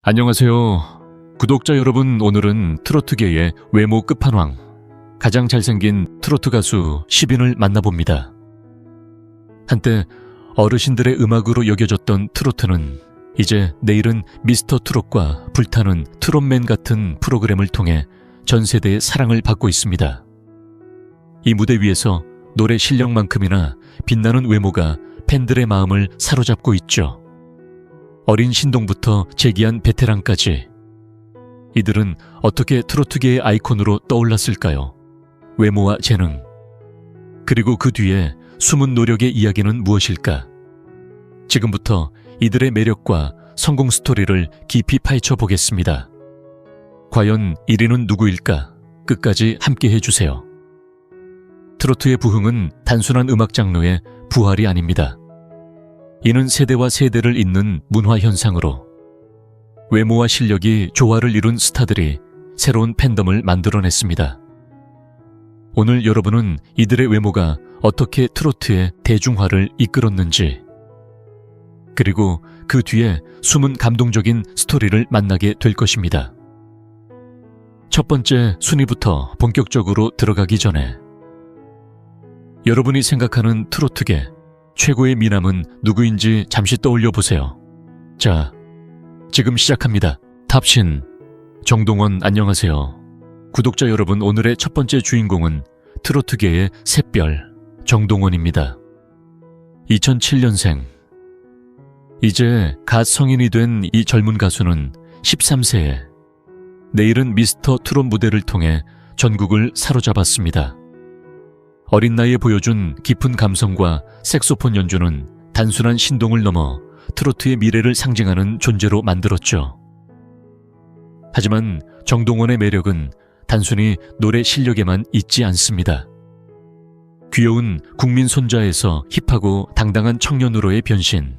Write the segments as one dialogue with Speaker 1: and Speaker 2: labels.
Speaker 1: 안녕하세요. 구독자 여러분, 오늘은 트로트계의 외모 끝판왕, 가장 잘생긴 트로트 가수 10인을 만나봅니다. 한때 어르신들의 음악으로 여겨졌던 트로트는 이제 내일은 미스터 트롯과 불타는 트롯맨 같은 프로그램을 통해 전 세대의 사랑을 받고 있습니다. 이 무대 위에서 노래 실력만큼이나 빛나는 외모가 팬들의 마음을 사로잡고 있죠. 어린 신동부터 재기한 베테랑까지 이들은 어떻게 트로트계의 아이콘으로 떠올랐을까요? 외모와 재능, 그리고 그 뒤에 숨은 노력의 이야기는 무엇일까? 지금부터 이들의 매력과 성공 스토리를 깊이 파헤쳐 보겠습니다. 과연 1위는 누구일까? 끝까지 함께 해주세요. 트로트의 부흥은 단순한 음악 장르의 부활이 아닙니다. 이는 세대와 세대를 잇는 문화 현상으로 외모와 실력이 조화를 이룬 스타들이 새로운 팬덤을 만들어냈습니다. 오늘 여러분은 이들의 외모가 어떻게 트로트의 대중화를 이끌었는지, 그리고 그 뒤에 숨은 감동적인 스토리를 만나게 될 것입니다. 첫 번째 순위부터 본격적으로 들어가기 전에 여러분이 생각하는 트로트계 최고의 미남은 누구인지 잠시 떠올려 보세요. 자, 지금 시작합니다. 탑신 정동원, 안녕하세요. 구독자 여러분, 오늘의 첫 번째 주인공은 트로트계의 샛별 정동원입니다. 2007년생. 이제 갓 성인이 된 이 젊은 가수는 13세에 내일은 미스터 트롯 무대를 통해 전국을 사로잡았습니다. 어린 나이에 보여준 깊은 감성과 색소폰 연주는 단순한 신동을 넘어 트로트의 미래를 상징하는 존재로 만들었죠. 하지만 정동원의 매력은 단순히 노래 실력에만 있지 않습니다. 귀여운 국민 손자에서 힙하고 당당한 청년으로의 변신,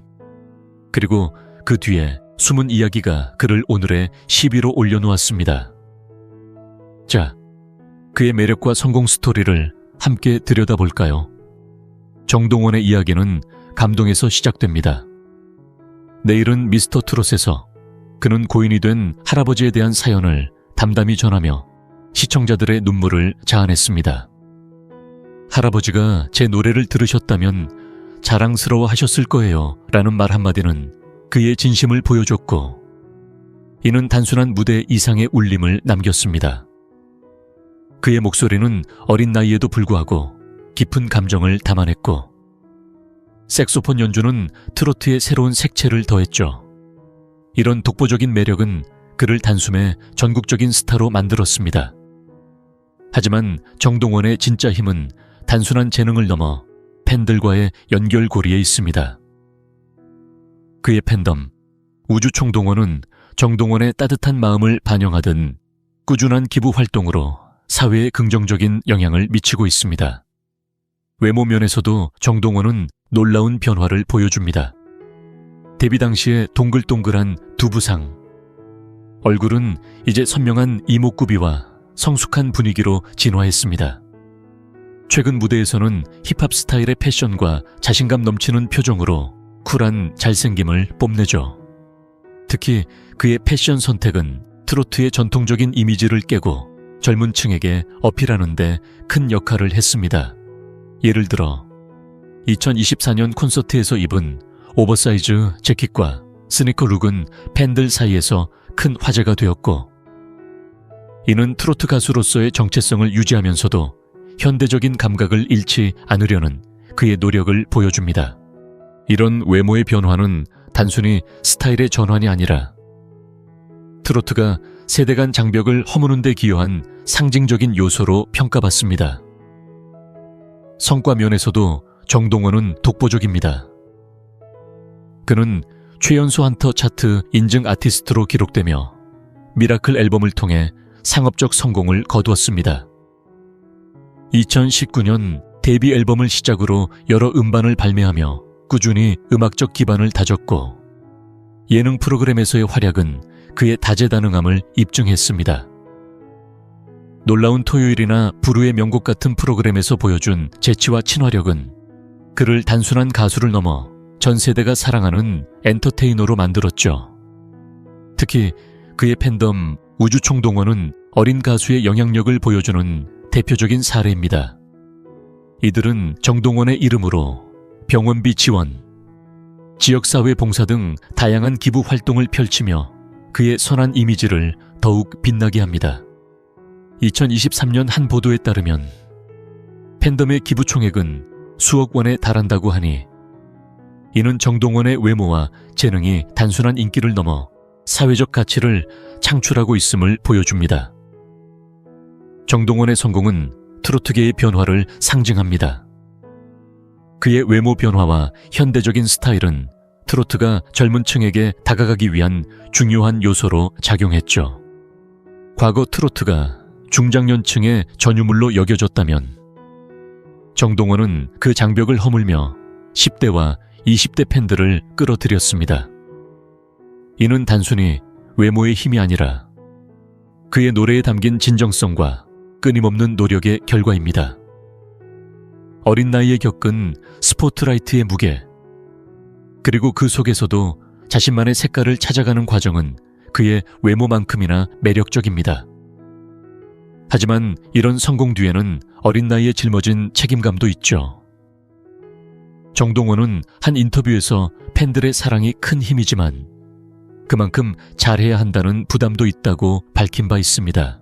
Speaker 1: 그리고 그 뒤에 숨은 이야기가 그를 오늘의 10위로 올려놓았습니다. 자, 그의 매력과 성공 스토리를 함께 들여다볼까요? 정동원의 이야기는 감동에서 시작됩니다. 내일은 미스터 트롯에서 그는 고인이 된 할아버지에 대한 사연을 담담히 전하며 시청자들의 눈물을 자아냈습니다. 할아버지가 제 노래를 들으셨다면 자랑스러워 하셨을 거예요 라는 말 한마디는 그의 진심을 보여줬고, 이는 단순한 무대 이상의 울림을 남겼습니다. 그의 목소리는 어린 나이에도 불구하고 깊은 감정을 담아냈고, 색소폰 연주는 트로트의 새로운 색채를 더했죠. 이런 독보적인 매력은 그를 단숨에 전국적인 스타로 만들었습니다. 하지만 정동원의 진짜 힘은 단순한 재능을 넘어 팬들과의 연결고리에 있습니다. 그의 팬덤, 우주총동원은 정동원의 따뜻한 마음을 반영하던 꾸준한 기부 활동으로 사회에 긍정적인 영향을 미치고 있습니다. 외모 면에서도 정동원은 놀라운 변화를 보여줍니다. 데뷔 당시의 동글동글한 두부상, 얼굴은 이제 선명한 이목구비와 성숙한 분위기로 진화했습니다. 최근 무대에서는 힙합 스타일의 패션과 자신감 넘치는 표정으로 쿨한 잘생김을 뽐내죠. 특히 그의 패션 선택은 트로트의 전통적인 이미지를 깨고 젊은 층에게 어필하는 데 큰 역할을 했습니다. 예를 들어 2024년 콘서트에서 입은 오버사이즈 재킷과 스니커 룩은 팬들 사이에서 큰 화제가 되었고, 이는 트로트 가수로서의 정체성을 유지하면서도 현대적인 감각을 잃지 않으려는 그의 노력을 보여줍니다. 이런 외모의 변화는 단순히 스타일의 전환이 아니라 트로트가 세대 간 장벽을 허무는 데 기여한 상징적인 요소로 평가받습니다. 성과 면에서도 정동원은 독보적입니다. 그는 최연소 한터 차트 인증 아티스트로 기록되며 미라클 앨범을 통해 상업적 성공을 거두었습니다. 2019년 데뷔 앨범을 시작으로 여러 음반을 발매하며 꾸준히 음악적 기반을 다졌고, 예능 프로그램에서의 활약은 그의 다재다능함을 입증했습니다. 놀라운 토요일이나 부르의 명곡 같은 프로그램에서 보여준 재치와 친화력은 그를 단순한 가수를 넘어 전 세대가 사랑하는 엔터테이너로 만들었죠. 특히 그의 팬덤 우주총동원은 어린 가수의 영향력을 보여주는 대표적인 사례입니다. 이들은 정동원의 이름으로 병원비 지원, 지역사회 봉사 등 다양한 기부 활동을 펼치며 그의 선한 이미지를 더욱 빛나게 합니다. 2023년 한 보도에 따르면 팬덤의 기부 총액은 수억 원에 달한다고 하니 이는 정동원의 외모와 재능이 단순한 인기를 넘어 사회적 가치를 창출하고 있음을 보여줍니다. 정동원의 성공은 트로트계의 변화를 상징합니다. 그의 외모 변화와 현대적인 스타일은 트로트가 젊은 층에게 다가가기 위한 중요한 요소로 작용했죠. 과거 트로트가 중장년층의 전유물로 여겨졌다면 정동원은 그 장벽을 허물며 10대와 20대 팬들을 끌어들였습니다. 이는 단순히 외모의 힘이 아니라 그의 노래에 담긴 진정성과 끊임없는 노력의 결과입니다. 어린 나이에 겪은 스포트라이트의 무게, 그리고 그 속에서도 자신만의 색깔을 찾아가는 과정은 그의 외모만큼이나 매력적입니다. 하지만 이런 성공 뒤에는 어린 나이에 짊어진 책임감도 있죠. 정동원은 한 인터뷰에서 팬들의 사랑이 큰 힘이지만 그만큼 잘해야 한다는 부담도 있다고 밝힌 바 있습니다.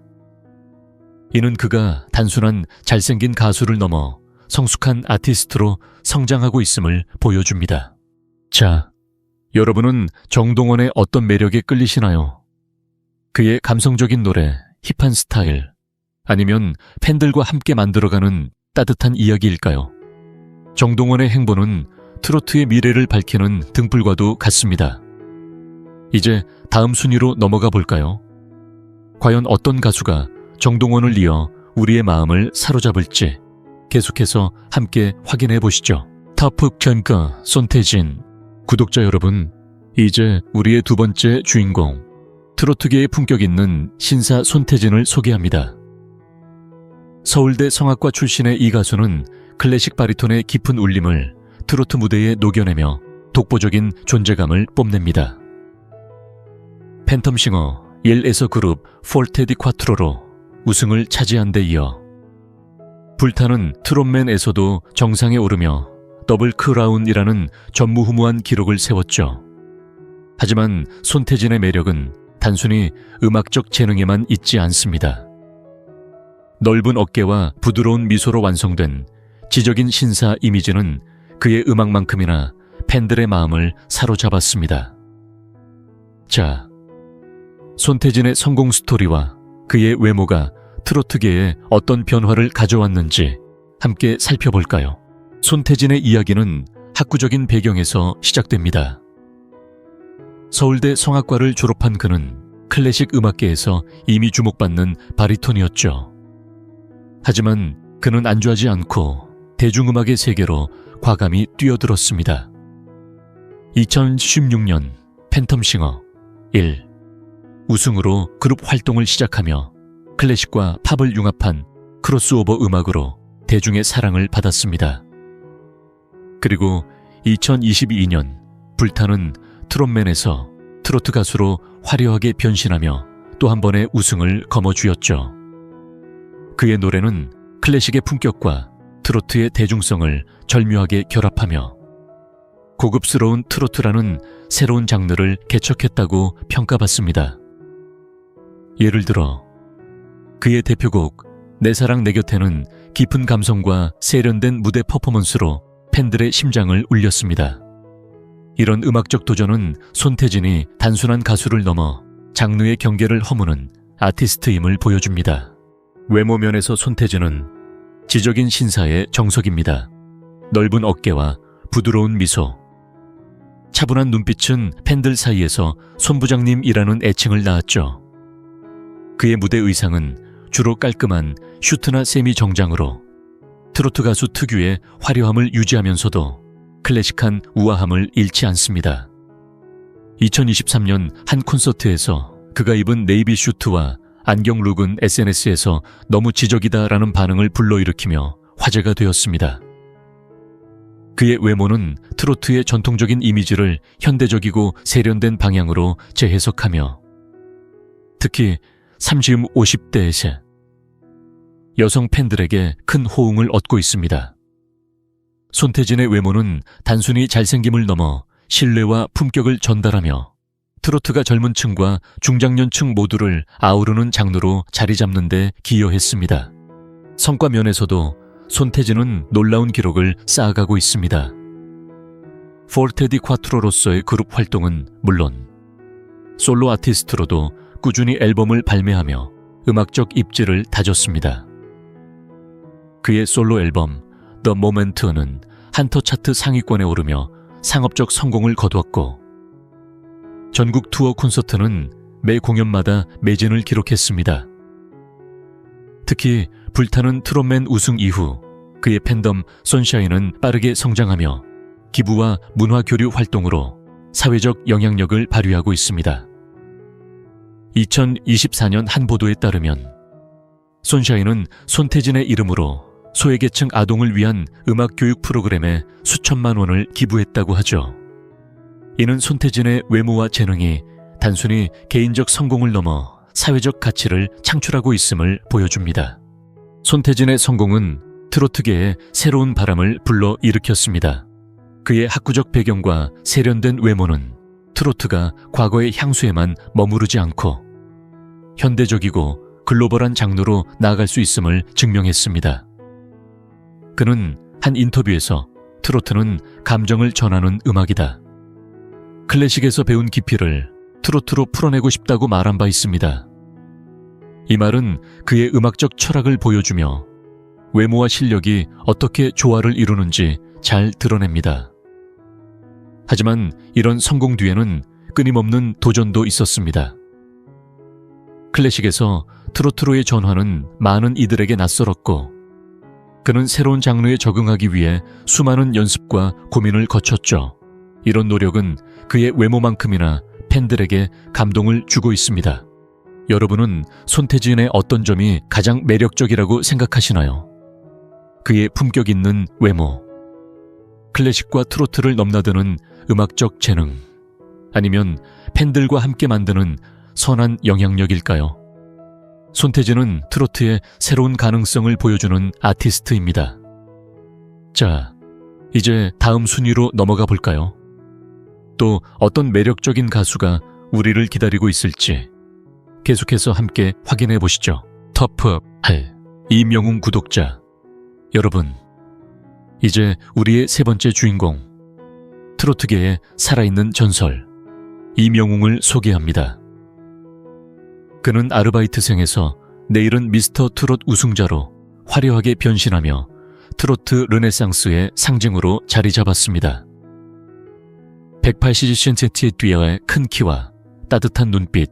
Speaker 1: 이는 그가 단순한 잘생긴 가수를 넘어 성숙한 아티스트로 성장하고 있음을 보여줍니다. 자, 여러분은 정동원의 어떤 매력에 끌리시나요? 그의 감성적인 노래, 힙한 스타일, 아니면 팬들과 함께 만들어가는 따뜻한 이야기일까요? 정동원의 행보는 트로트의 미래를 밝히는 등불과도 같습니다. 이제 다음 순위로 넘어가 볼까요? 과연 어떤 가수가 정동원을 이어 우리의 마음을 사로잡을지 계속해서 함께 확인해 보시죠. 타프 견가 손태진. 구독자 여러분, 이제 우리의 두 번째 주인공, 트로트계의 품격 있는 신사 손태진을 소개합니다. 서울대 성악과 출신의 이 가수는 클래식 바리톤의 깊은 울림을 트로트 무대에 녹여내며 독보적인 존재감을 뽐냅니다. 팬텀싱어 1에서 그룹 폴테디 콰트로로 우승을 차지한 데 이어 불타는 트롯맨에서도 정상에 오르며 더블 크라운이라는 전무후무한 기록을 세웠죠. 하지만 손태진의 매력은 단순히 음악적 재능에만 있지 않습니다. 넓은 어깨와 부드러운 미소로 완성된 지적인 신사 이미지는 그의 음악만큼이나 팬들의 마음을 사로잡았습니다. 자, 손태진의 성공 스토리와 그의 외모가 트로트계에 어떤 변화를 가져왔는지 함께 살펴볼까요? 손태진의 이야기는 학구적인 배경에서 시작됩니다. 서울대 성악과를 졸업한 그는 클래식 음악계에서 이미 주목받는 바리톤이었죠. 하지만 그는 안주하지 않고 대중음악의 세계로 과감히 뛰어들었습니다. 2016년 팬텀싱어 1 우승으로 그룹 활동을 시작하며 클래식과 팝을 융합한 크로스오버 음악으로 대중의 사랑을 받았습니다. 그리고 2022년 불타는 트롯맨에서 트로트 가수로 화려하게 변신하며 또 한 번의 우승을 거머쥐었죠. 그의 노래는 클래식의 품격과 트로트의 대중성을 절묘하게 결합하며 고급스러운 트로트라는 새로운 장르를 개척했다고 평가받습니다. 예를 들어 그의 대표곡 내 사랑 내 곁에는 깊은 감성과 세련된 무대 퍼포먼스로 팬들의 심장을 울렸습니다. 이런 음악적 도전은 손태진이 단순한 가수를 넘어 장르의 경계를 허무는 아티스트임을 보여줍니다. 외모 면에서 손태진은 지적인 신사의 정석입니다. 넓은 어깨와 부드러운 미소, 차분한 눈빛은 팬들 사이에서 손부장님이라는 애칭을 낳았죠. 그의 무대 의상은 주로 깔끔한 슈트나 세미 정장으로 트로트 가수 특유의 화려함을 유지하면서도 클래식한 우아함을 잃지 않습니다. 2023년 한 콘서트에서 그가 입은 네이비 슈트와 안경 룩은 SNS에서 너무 지적이다라는 반응을 불러일으키며 화제가 되었습니다. 그의 외모는 트로트의 전통적인 이미지를 현대적이고 세련된 방향으로 재해석하며 특히 30-50대의 여성 팬들에게 큰 호응을 얻고 있습니다. 손태진의 외모는 단순히 잘생김을 넘어 신뢰와 품격을 전달하며 트로트가 젊은 층과 중장년층 모두를 아우르는 장르로 자리 잡는 데 기여했습니다. 성과 면에서도 손태진은 놀라운 기록을 쌓아가고 있습니다. 포르테 디 콰트로로서의 그룹 활동은 물론 솔로 아티스트로도 꾸준히 앨범을 발매하며 음악적 입지를 다졌습니다. 그의 솔로 앨범 The Moment는 한터 차트 상위권에 오르며 상업적 성공을 거두었고 전국 투어 콘서트는 매 공연마다 매진을 기록했습니다. 특히 불타는 트롯맨 우승 이후 그의 팬덤 선샤인은 빠르게 성장하며 기부와 문화교류 활동으로 사회적 영향력을 발휘하고 있습니다. 2024년 한 보도에 따르면 선샤인은 손태진의 이름으로 소외계층 아동을 위한 음악교육 프로그램에 수천만 원을 기부했다고 하죠. 이는 손태진의 외모와 재능이 단순히 개인적 성공을 넘어 사회적 가치를 창출하고 있음을 보여줍니다. 손태진의 성공은 트로트계에 새로운 바람을 불러 일으켰습니다. 그의 학구적 배경과 세련된 외모는 트로트가 과거의 향수에만 머무르지 않고 현대적이고 글로벌한 장르로 나아갈 수 있음을 증명했습니다. 그는 한 인터뷰에서 트로트는 감정을 전하는 음악이다. 클래식에서 배운 깊이를 트로트로 풀어내고 싶다고 말한 바 있습니다. 이 말은 그의 음악적 철학을 보여주며 외모와 실력이 어떻게 조화를 이루는지 잘 드러냅니다. 하지만 이런 성공 뒤에는 끊임없는 도전도 있었습니다. 클래식에서 트로트로의 전환은 많은 이들에게 낯설었고 그는 새로운 장르에 적응하기 위해 수많은 연습과 고민을 거쳤죠. 이런 노력은 그의 외모만큼이나 팬들에게 감동을 주고 있습니다. 여러분은 손태진의 어떤 점이 가장 매력적이라고 생각하시나요? 그의 품격 있는 외모, 클래식과 트로트를 넘나드는 음악적 재능, 아니면 팬들과 함께 만드는 선한 영향력일까요? 손태진은 트로트의 새로운 가능성을 보여주는 아티스트입니다. 자, 이제 다음 순위로 넘어가 볼까요? 또 어떤 매력적인 가수가 우리를 기다리고 있을지 계속해서 함께 확인해 보시죠. 터프업 8 이명웅 구독자 여러분, 이제 우리의 세 번째 주인공, 트로트계의 살아있는 전설 이명웅을 소개합니다. 그는 아르바이트생에서 내일은 미스터 트롯 우승자로 화려하게 변신하며 트로트 르네상스의 상징으로 자리 잡았습니다. 180cm의 뛰어의 큰 키와 따뜻한 눈빛,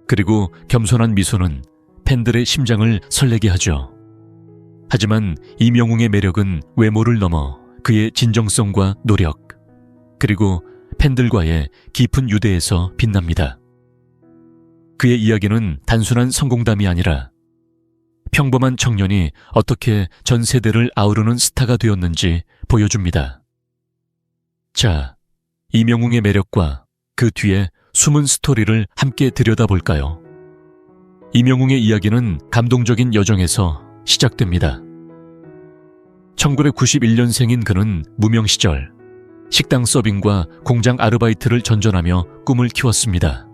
Speaker 1: 그리고 겸손한 미소는 팬들의 심장을 설레게 하죠. 하지만 이명웅의 매력은 외모를 넘어 그의 진정성과 노력, 그리고 팬들과의 깊은 유대에서 빛납니다. 그의 이야기는 단순한 성공담이 아니라 평범한 청년이 어떻게 전 세대를 아우르는 스타가 되었는지 보여줍니다. 자, 이명웅의 매력과 그 뒤에 숨은 스토리를 함께 들여다볼까요? 이명웅의 이야기는 감동적인 여정에서 시작됩니다. 1991년생인 그는 무명 시절 식당 서빙과 공장 아르바이트를 전전하며 꿈을 키웠습니다.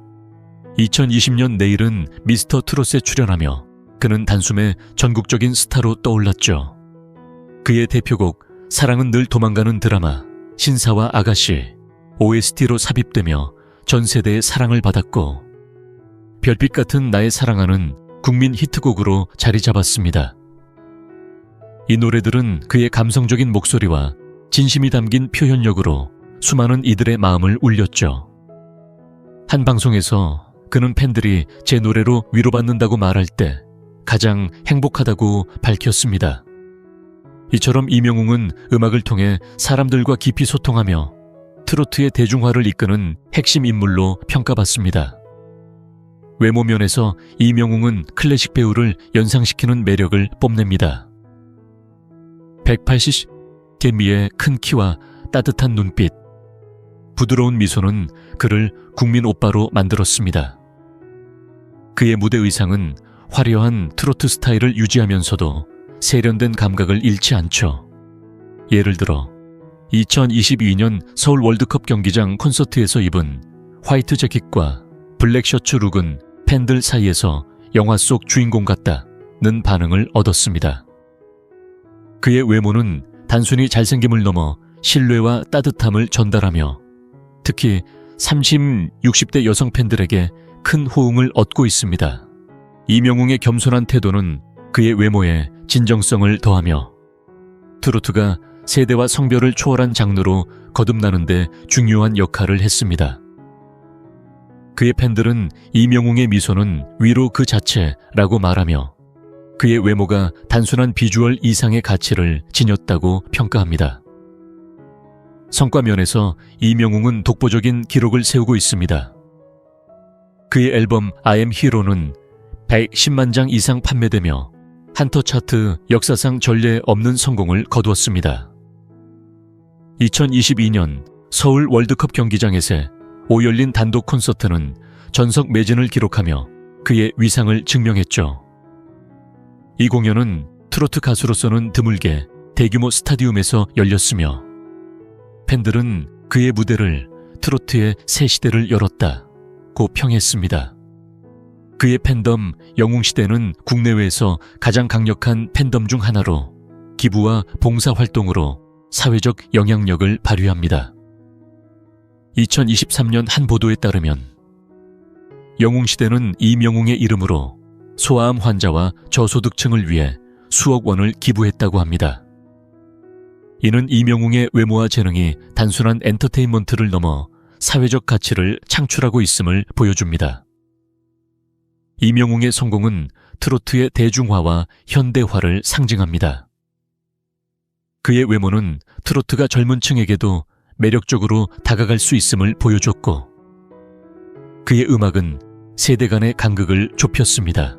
Speaker 1: 2020년 내일은 미스터 트롯에 출연하며 그는 단숨에 전국적인 스타로 떠올랐죠. 그의 대표곡 사랑은 늘 도망가는 드라마 신사와 아가씨 OST로 삽입되며 전 세대의 사랑을 받았고 별빛 같은 나의 사랑하는 국민 히트곡으로 자리 잡았습니다. 이 노래들은 그의 감성적인 목소리와 진심이 담긴 표현력으로 수많은 이들의 마음을 울렸죠. 한 방송에서 그는 팬들이 제 노래로 위로받는다고 말할 때 가장 행복하다고 밝혔습니다. 이처럼 이명웅은 음악을 통해 사람들과 깊이 소통하며 트로트의 대중화를 이끄는 핵심 인물로 평가받습니다. 외모 면에서 이명웅은 클래식 배우를 연상시키는 매력을 뽐냅니다. 180개미의 큰 키와 따뜻한 눈빛, 부드러운 미소는 그를 국민 오빠로 만들었습니다. 그의 무대 의상은 화려한 트로트 스타일을 유지하면서도 세련된 감각을 잃지 않죠. 예를 들어 2022년 서울 월드컵 경기장 콘서트에서 입은 화이트 재킷과 블랙 셔츠 룩은 팬들 사이에서 영화 속 주인공 같다는 반응을 얻었습니다. 그의 외모는 단순히 잘생김을 넘어 신뢰와 따뜻함을 전달하며 특히 30, 60대 여성 팬들에게 큰 호응을 얻고 있습니다. 이명웅의 겸손한 태도는 그의 외모에 진정성을 더하며 트로트가 세대와 성별을 초월한 장르로 거듭나는 데 중요한 역할을 했습니다. 그의 팬들은 이명웅의 미소는 위로 그 자체라고 말하며 그의 외모가 단순한 비주얼 이상의 가치를 지녔다고 평가합니다. 성과 면에서 이명웅은 독보적인 기록을 세우고 있습니다. 그의 앨범 I am Hero는 110만 장 이상 판매되며 한터 차트 역사상 전례 없는 성공을 거두었습니다. 2022년 서울 월드컵 경기장에서 오열린 단독 콘서트는 전석 매진을 기록하며 그의 위상을 증명했죠. 이 공연은 트로트 가수로서는 드물게 대규모 스타디움에서 열렸으며 팬들은 그의 무대를 트로트의 새 시대를 열었다고 평했습니다. 그의 팬덤 영웅시대는 국내외에서 가장 강력한 팬덤 중 하나로 기부와 봉사활동으로 사회적 영향력을 발휘합니다. 2023년 한 보도에 따르면 영웅시대는 이명웅의 이름으로 소아암 환자와 저소득층을 위해 수억 원을 기부했다고 합니다. 이는 이명웅의 외모와 재능이 단순한 엔터테인먼트를 넘어 사회적 가치를 창출하고 있음을 보여줍니다. 이명웅의 성공은 트로트의 대중화와 현대화를 상징합니다. 그의 외모는 트로트가 젊은 층에게도 매력적으로 다가갈 수 있음을 보여줬고 그의 음악은 세대 간의 간극을 좁혔습니다.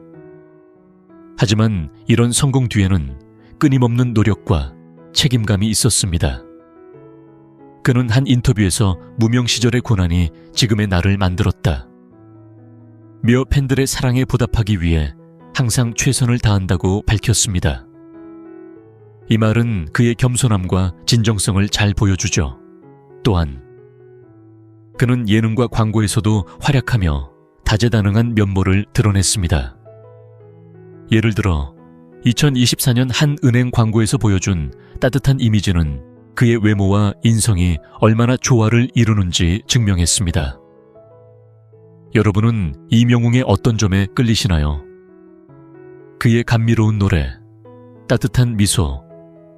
Speaker 1: 하지만 이런 성공 뒤에는 끊임없는 노력과 책임감이 있었습니다. 그는 한 인터뷰에서 무명 시절의 고난이 지금의 나를 만들었다. 며 팬들의 사랑에 보답하기 위해 항상 최선을 다한다고 밝혔습니다. 이 말은 그의 겸손함과 진정성을 잘 보여주죠. 또한 그는 예능과 광고에서도 활약하며 다재다능한 면모를 드러냈습니다. 예를 들어 2024년 한 은행 광고에서 보여준 따뜻한 이미지는 그의 외모와 인성이 얼마나 조화를 이루는지 증명했습니다. 여러분은 이명웅의 어떤 점에 끌리시나요? 그의 감미로운 노래, 따뜻한 미소,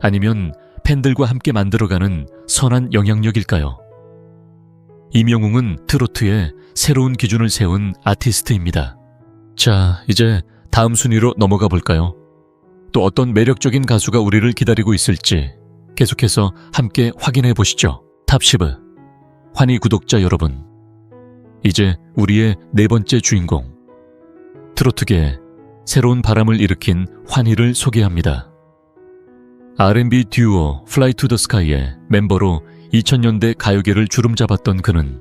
Speaker 1: 아니면 팬들과 함께 만들어가는 선한 영향력일까요? 이명웅은 트로트에 새로운 기준을 세운 아티스트입니다. 자, 이제 다음 순위로 넘어가 볼까요? 또 어떤 매력적인 가수가 우리를 기다리고 있을지 계속해서 함께 확인해 보시죠. 탑10. 환희 구독자 여러분, 이제 우리의 네 번째 주인공, 트로트계에 새로운 바람을 일으킨 환희를 소개합니다. R&B 듀오 Fly to the Sky의 멤버로 2000년대 가요계를 주름잡았던 그는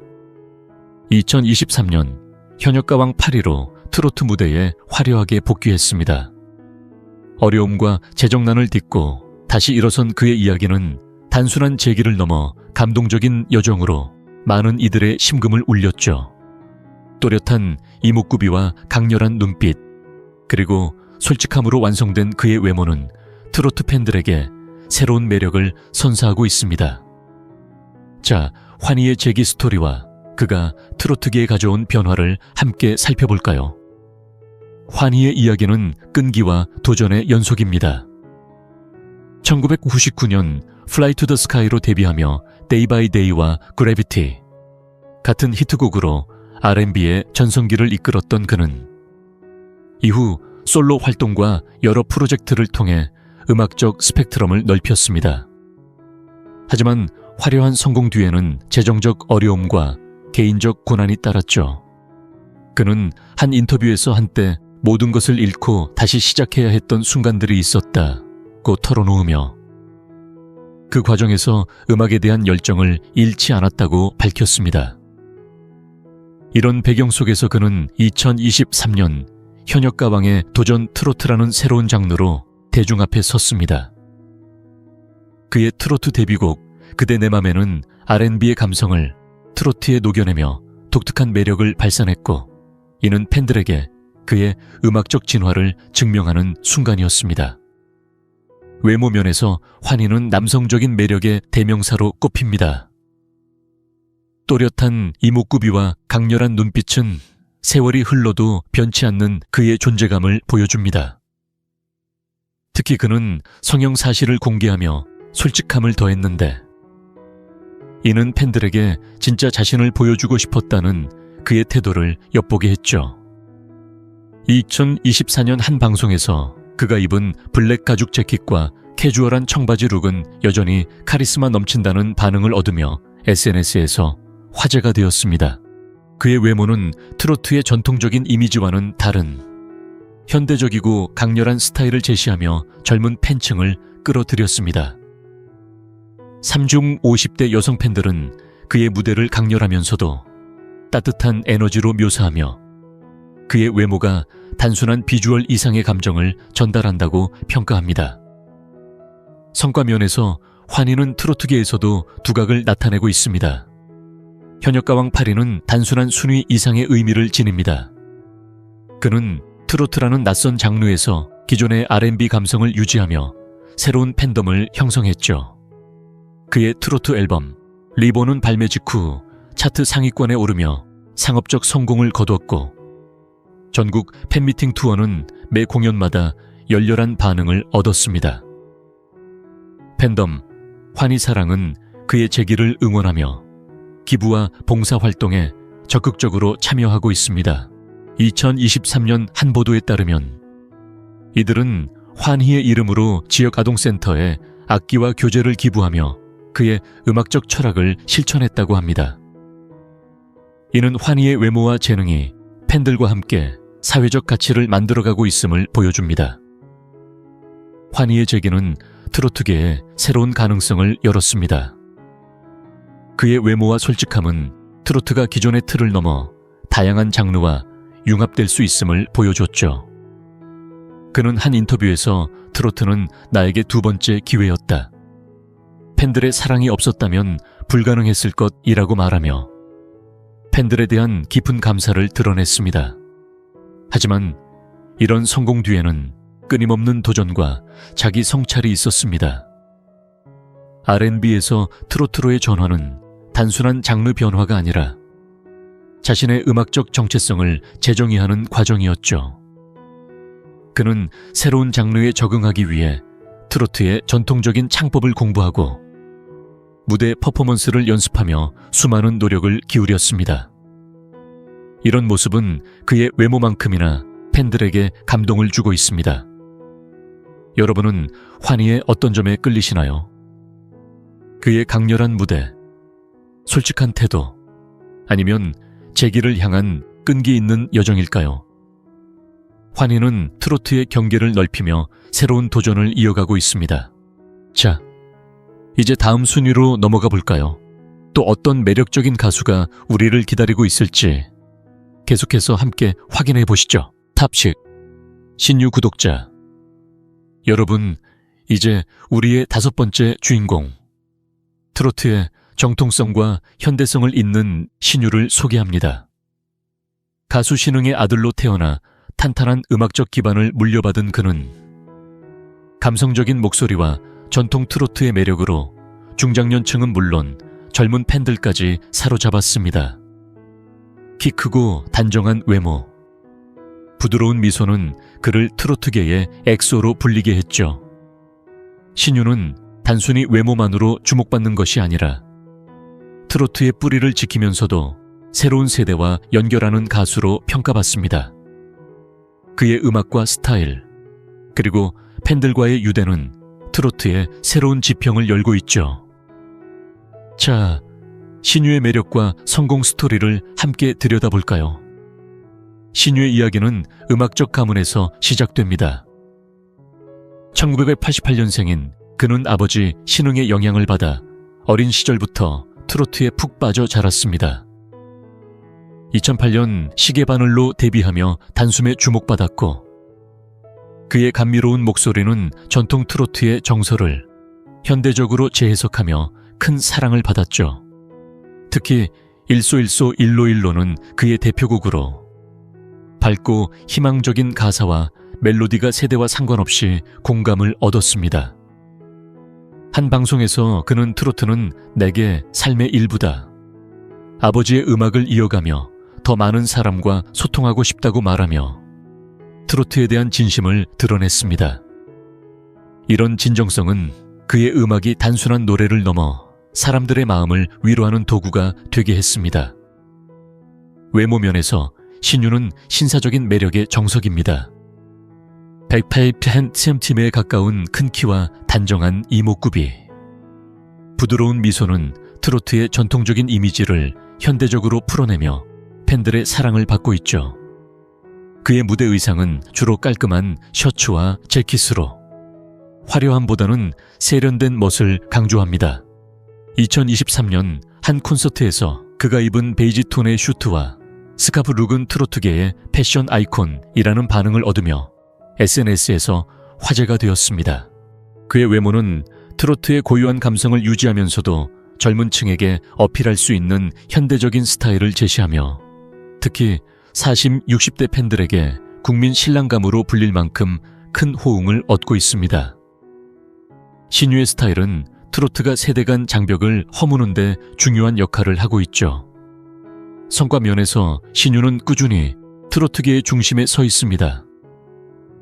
Speaker 1: 2023년 현역가왕 8위로 트로트 무대에 화려하게 복귀했습니다. 어려움과 재정난을 딛고 다시 일어선 그의 이야기는 단순한 재기를 넘어 감동적인 여정으로 많은 이들의 심금을 울렸죠. 또렷한 이목구비와 강렬한 눈빛, 그리고 솔직함으로 완성된 그의 외모는 트로트 팬들에게 새로운 매력을 선사하고 있습니다. 자, 환희의 재기 스토리와 그가 트로트계에 가져온 변화를 함께 살펴볼까요? 환희의 이야기는 끈기와 도전의 연속입니다. 1999년 Fly to the Sky로 데뷔하며 Day by Day와 Gravity 같은 히트곡으로 R&B의 전성기를 이끌었던 그는 이후 솔로 활동과 여러 프로젝트를 통해 음악적 스펙트럼을 넓혔습니다. 하지만 화려한 성공 뒤에는 재정적 어려움과 개인적 고난이 따랐죠. 그는 한 인터뷰에서 한때 모든 것을 잃고 다시 시작해야 했던 순간들이 있었다고 털어놓으며 그 과정에서 음악에 대한 열정을 잃지 않았다고 밝혔습니다. 이런 배경 속에서 그는 2023년 현역가왕의 도전 트로트라는 새로운 장르로 대중 앞에 섰습니다. 그의 트로트 데뷔곡 그대 내 맘에는 R&B의 감성을 트로트에 녹여내며 독특한 매력을 발산했고, 이는 팬들에게 그의 음악적 진화를 증명하는 순간이었습니다. 외모 면에서 환희는 남성적인 매력의 대명사로 꼽힙니다. 또렷한 이목구비와 강렬한 눈빛은 세월이 흘러도 변치 않는 그의 존재감을 보여줍니다. 특히 그는 성형 사실을 공개하며 솔직함을 더했는데, 이는 팬들에게 진짜 자신을 보여주고 싶었다는 그의 태도를 엿보게 했죠. 2024년 한 방송에서 그가 입은 블랙 가죽 재킷과 캐주얼한 청바지 룩은 여전히 카리스마 넘친다는 반응을 얻으며 SNS에서 화제가 되었습니다. 그의 외모는 트로트의 전통적인 이미지와는 다른 현대적이고 강렬한 스타일을 제시하며 젊은 팬층을 끌어들였습니다. 30, 50대 여성 팬들은 그의 무대를 강렬하면서도 따뜻한 에너지로 묘사하며 그의 외모가 단순한 비주얼 이상의 감정을 전달한다고 평가합니다. 성과 면에서 환희는 트로트계에서도 두각을 나타내고 있습니다. 현역가왕 8위는 단순한 순위 이상의 의미를 지닙니다. 그는 트로트라는 낯선 장르에서 기존의 R&B 감성을 유지하며 새로운 팬덤을 형성했죠. 그의 트로트 앨범 리본은 발매 직후 차트 상위권에 오르며 상업적 성공을 거두었고, 전국 팬미팅 투어는 매 공연마다 열렬한 반응을 얻었습니다. 팬덤 환희 사랑은 그의 재기를 응원하며 기부와 봉사활동에 적극적으로 참여하고 있습니다. 2023년 한 보도에 따르면 이들은 환희의 이름으로 지역 아동센터에 악기와 교재를 기부하며 그의 음악적 철학을 실천했다고 합니다. 이는 환희의 외모와 재능이 팬들과 함께 사회적 가치를 만들어가고 있음을 보여줍니다. 환희의 재기는 트로트계에 새로운 가능성을 열었습니다. 그의 외모와 솔직함은 트로트가 기존의 틀을 넘어 다양한 장르와 융합될 수 있음을 보여줬죠. 그는 한 인터뷰에서 트로트는 나에게 두 번째 기회였다. 팬들의 사랑이 없었다면 불가능했을 것이라고 말하며 팬들에 대한 깊은 감사를 드러냈습니다. 하지만 이런 성공 뒤에는 끊임없는 도전과 자기 성찰이 있었습니다. R&B에서 트로트로의 전환은 단순한 장르 변화가 아니라 자신의 음악적 정체성을 재정의하는 과정이었죠. 그는 새로운 장르에 적응하기 위해 트로트의 전통적인 창법을 공부하고 무대 퍼포먼스를 연습하며 수많은 노력을 기울였습니다. 이런 모습은 그의 외모만큼이나 팬들에게 감동을 주고 있습니다. 여러분은 환희의 어떤 점에 끌리시나요? 그의 강렬한 무대, 솔직한 태도, 아니면 재기를 향한 끈기 있는 여정일까요? 환희는 트로트의 경계를 넓히며 새로운 도전을 이어가고 있습니다. 자, 이제 다음 순위로 넘어가 볼까요? 또 어떤 매력적인 가수가 우리를 기다리고 있을지 계속해서 함께 확인해 보시죠. 탑10 신유 구독자 여러분, 이제 우리의 5번째 주인공, 트로트의 정통성과 현대성을 잇는 신유를 소개합니다. 가수 신흥의 아들로 태어나 탄탄한 음악적 기반을 물려받은 그는 감성적인 목소리와 전통 트로트의 매력으로 중장년층은 물론 젊은 팬들까지 사로잡았습니다. 키 크고 단정한 외모, 부드러운 미소는 그를 트로트계의 엑소로 불리게 했죠. 신유는 단순히 외모만으로 주목받는 것이 아니라 트로트의 뿌리를 지키면서도 새로운 세대와 연결하는 가수로 평가받습니다. 그의 음악과 스타일, 그리고 팬들과의 유대는 트로트의 새로운 지평을 열고 있죠. 자, 신유의 매력과 성공 스토리를 함께 들여다볼까요? 신유의 이야기는 음악적 가문에서 시작됩니다. 1988년생인 그는 아버지 신흥의 영향을 받아 어린 시절부터 트로트에 푹 빠져 자랐습니다. 2008년 시계바늘로 데뷔하며 단숨에 주목받았고, 그의 감미로운 목소리는 전통 트로트의 정서를 현대적으로 재해석하며 큰 사랑을 받았죠. 특히 일소일소 일로일로는 그의 대표곡으로 밝고 희망적인 가사와 멜로디가 세대와 상관없이 공감을 얻었습니다. 한 방송에서 그는 트로트는 내게 삶의 일부다, 아버지의 음악을 이어가며 더 많은 사람과 소통하고 싶다고 말하며 트로트에 대한 진심을 드러냈습니다. 이런 진정성은 그의 음악이 단순한 노래를 넘어 사람들의 마음을 위로하는 도구가 되게 했습니다. 외모 면에서 신유는 신사적인 매력의 정석입니다. 108cm에 가까운 큰 키와 단정한 이목구비, 부드러운 미소는 트로트의 전통적인 이미지를 현대적으로 풀어내며 팬들의 사랑을 받고 있죠. 그의 무대 의상은 주로 깔끔한 셔츠와 재킷으로 화려함보다는 세련된 멋을 강조합니다. 2023년 한 콘서트에서 그가 입은 베이지 톤의 슈트와 스카프 룩은 트로트계의 패션 아이콘이라는 반응을 얻으며 SNS에서 화제가 되었습니다. 그의 외모는 트로트의 고유한 감성을 유지하면서도 젊은 층에게 어필할 수 있는 현대적인 스타일을 제시하며 특히 40, 60대 팬들에게 국민 신랑감으로 불릴 만큼 큰 호응을 얻고 있습니다. 신유의 스타일은 트로트가 세대 간 장벽을 허무는 데 중요한 역할을 하고 있죠. 성과 면에서 신유는 꾸준히 트로트계의 중심에 서 있습니다.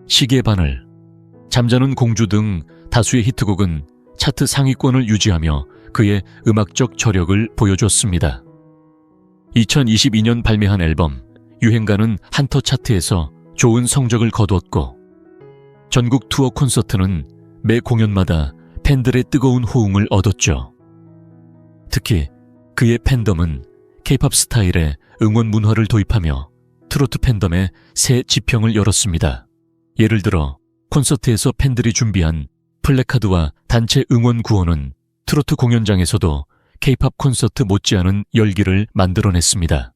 Speaker 1: 시계바늘, 잠자는 공주 등 다수의 히트곡은 차트 상위권을 유지하며 그의 음악적 저력을 보여줬습니다. 2022년 발매한 앨범 유행가는 한터 차트에서 좋은 성적을 거두었고, 전국 투어 콘서트는 매 공연마다 팬들의 뜨거운 호응을 얻었죠. 특히 그의 팬덤은 K-팝 스타일의 응원 문화를 도입하며 트로트 팬덤에 새 지평을 열었습니다. 예를 들어 콘서트에서 팬들이 준비한 플래카드와 단체 응원 구호는 트로트 공연장에서도 K-팝 콘서트 못지않은 열기를 만들어냈습니다.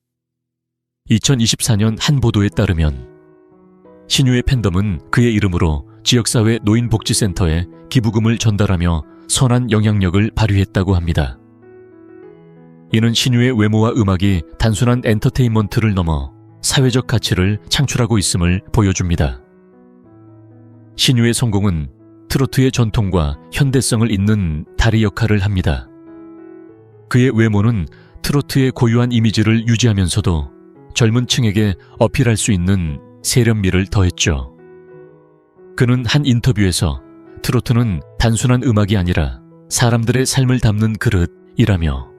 Speaker 1: 2024년 한 보도에 따르면 신유의 팬덤은 그의 이름으로 지역사회 노인복지센터에 기부금을 전달하며 선한 영향력을 발휘했다고 합니다. 이는 신유의 외모와 음악이 단순한 엔터테인먼트를 넘어 사회적 가치를 창출하고 있음을 보여줍니다. 신유의 성공은 트로트의 전통과 현대성을 잇는 다리 역할을 합니다. 그의 외모는 트로트의 고유한 이미지를 유지하면서도 젊은 층에게 어필할 수 있는 세련미를 더했죠. 그는 한 인터뷰에서 트로트는 단순한 음악이 아니라 사람들의 삶을 담는 그릇이라며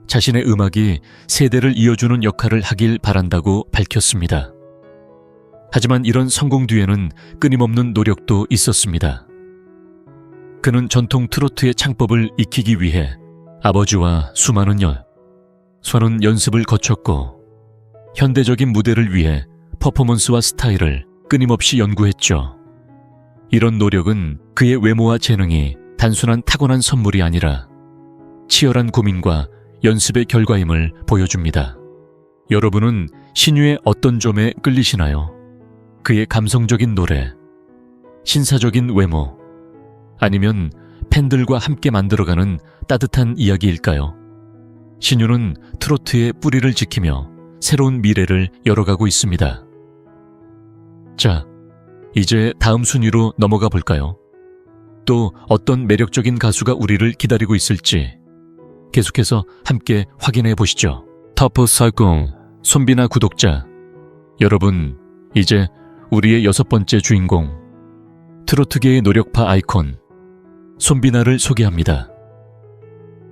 Speaker 1: 자신의 음악이 세대를 이어주는 역할을 하길 바란다고 밝혔습니다. 하지만 이런 성공 뒤에는 끊임없는 노력도 있었습니다. 그는 전통 트로트의 창법을 익히기 위해 아버지와 수많은 연습을 거쳤고, 현대적인 무대를 위해 퍼포먼스와 스타일을 끊임없이 연구했죠. 이런 노력은 그의 외모와 재능이 단순한 타고난 선물이 아니라 치열한 고민과 연습의 결과임을 보여줍니다. 여러분은 신유의 어떤 점에 끌리시나요? 그의 감성적인 노래, 신사적인 외모, 아니면 팬들과 함께 만들어가는 따뜻한 이야기일까요? 신유는 트로트의 뿌리를 지키며 새로운 미래를 열어가고 있습니다. 자, 이제 다음 순위로 넘어가 볼까요? 또 어떤 매력적인 가수가 우리를 기다리고 있을지 계속해서 함께 확인해 보시죠. 터프 설공 손비나 구독자 여러분, 이제 우리의 6번째 주인공, 트로트계의 노력파 아이콘 손비나를 소개합니다.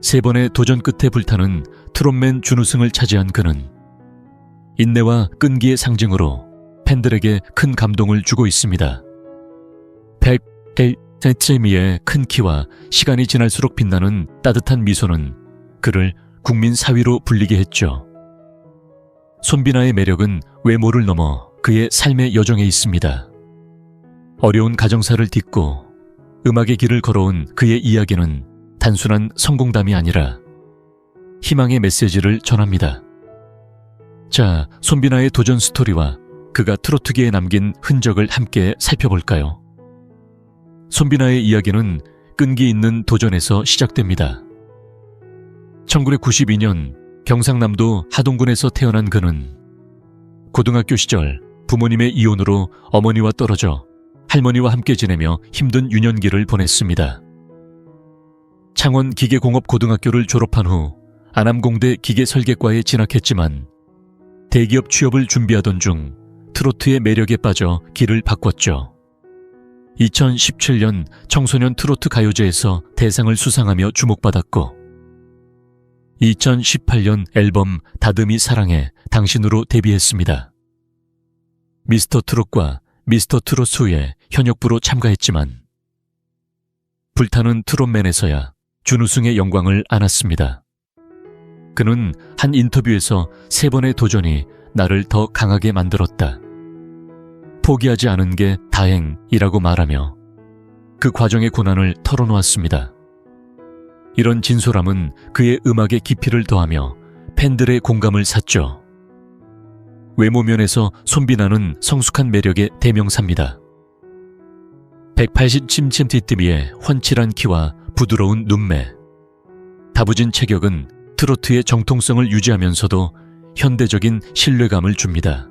Speaker 1: 3번의 도전 끝에 불타는 트롯맨 준우승을 차지한 그는 인내와 끈기의 상징으로 팬들에게 큰 감동을 주고 있습니다. 108cm의 큰 키와 시간이 지날수록 빛나는 따뜻한 미소는 그를 국민 4위로 불리게 했죠. 손비나의 매력은 외모를 넘어 그의 삶의 여정에 있습니다. 어려운 가정사를 딛고 음악의 길을 걸어온 그의 이야기는 단순한 성공담이 아니라 희망의 메시지를 전합니다. 자, 손비나의 도전 스토리와 그가 트로트계에 남긴 흔적을 함께 살펴볼까요? 손비나의 이야기는 끈기 있는 도전에서 시작됩니다. 1992년 경상남도 하동군에서 태어난 그는 고등학교 시절 부모님의 이혼으로 어머니와 떨어져 할머니와 함께 지내며 힘든 유년기를 보냈습니다. 창원 기계공업고등학교를 졸업한 후 안암공대 기계설계과에 진학했지만 대기업 취업을 준비하던 중 트로트의 매력에 빠져 길을 바꿨죠. 2017년 청소년 트로트 가요제에서 대상을 수상하며 주목받았고 2018년 앨범 다듬이 사랑해 당신으로 데뷔했습니다. 미스터 트롯과 미스터 트롯 2에 현역부로 참가했지만 불타는 트롯맨에서야 준우승의 영광을 안았습니다. 그는 한 인터뷰에서 3번의 도전이 나를 더 강하게 만들었다. 포기하지 않은 게 다행이라고 말하며 그 과정의 고난을 털어놓았습니다. 이런 진솔함은 그의 음악의 깊이를 더하며 팬들의 공감을 샀죠. 외모 면에서 손비나는 성숙한 매력의 대명사입니다. 180cm의 훤칠한 키와 부드러운 눈매, 다부진 체격은 트로트의 정통성을 유지하면서도 현대적인 신뢰감을 줍니다.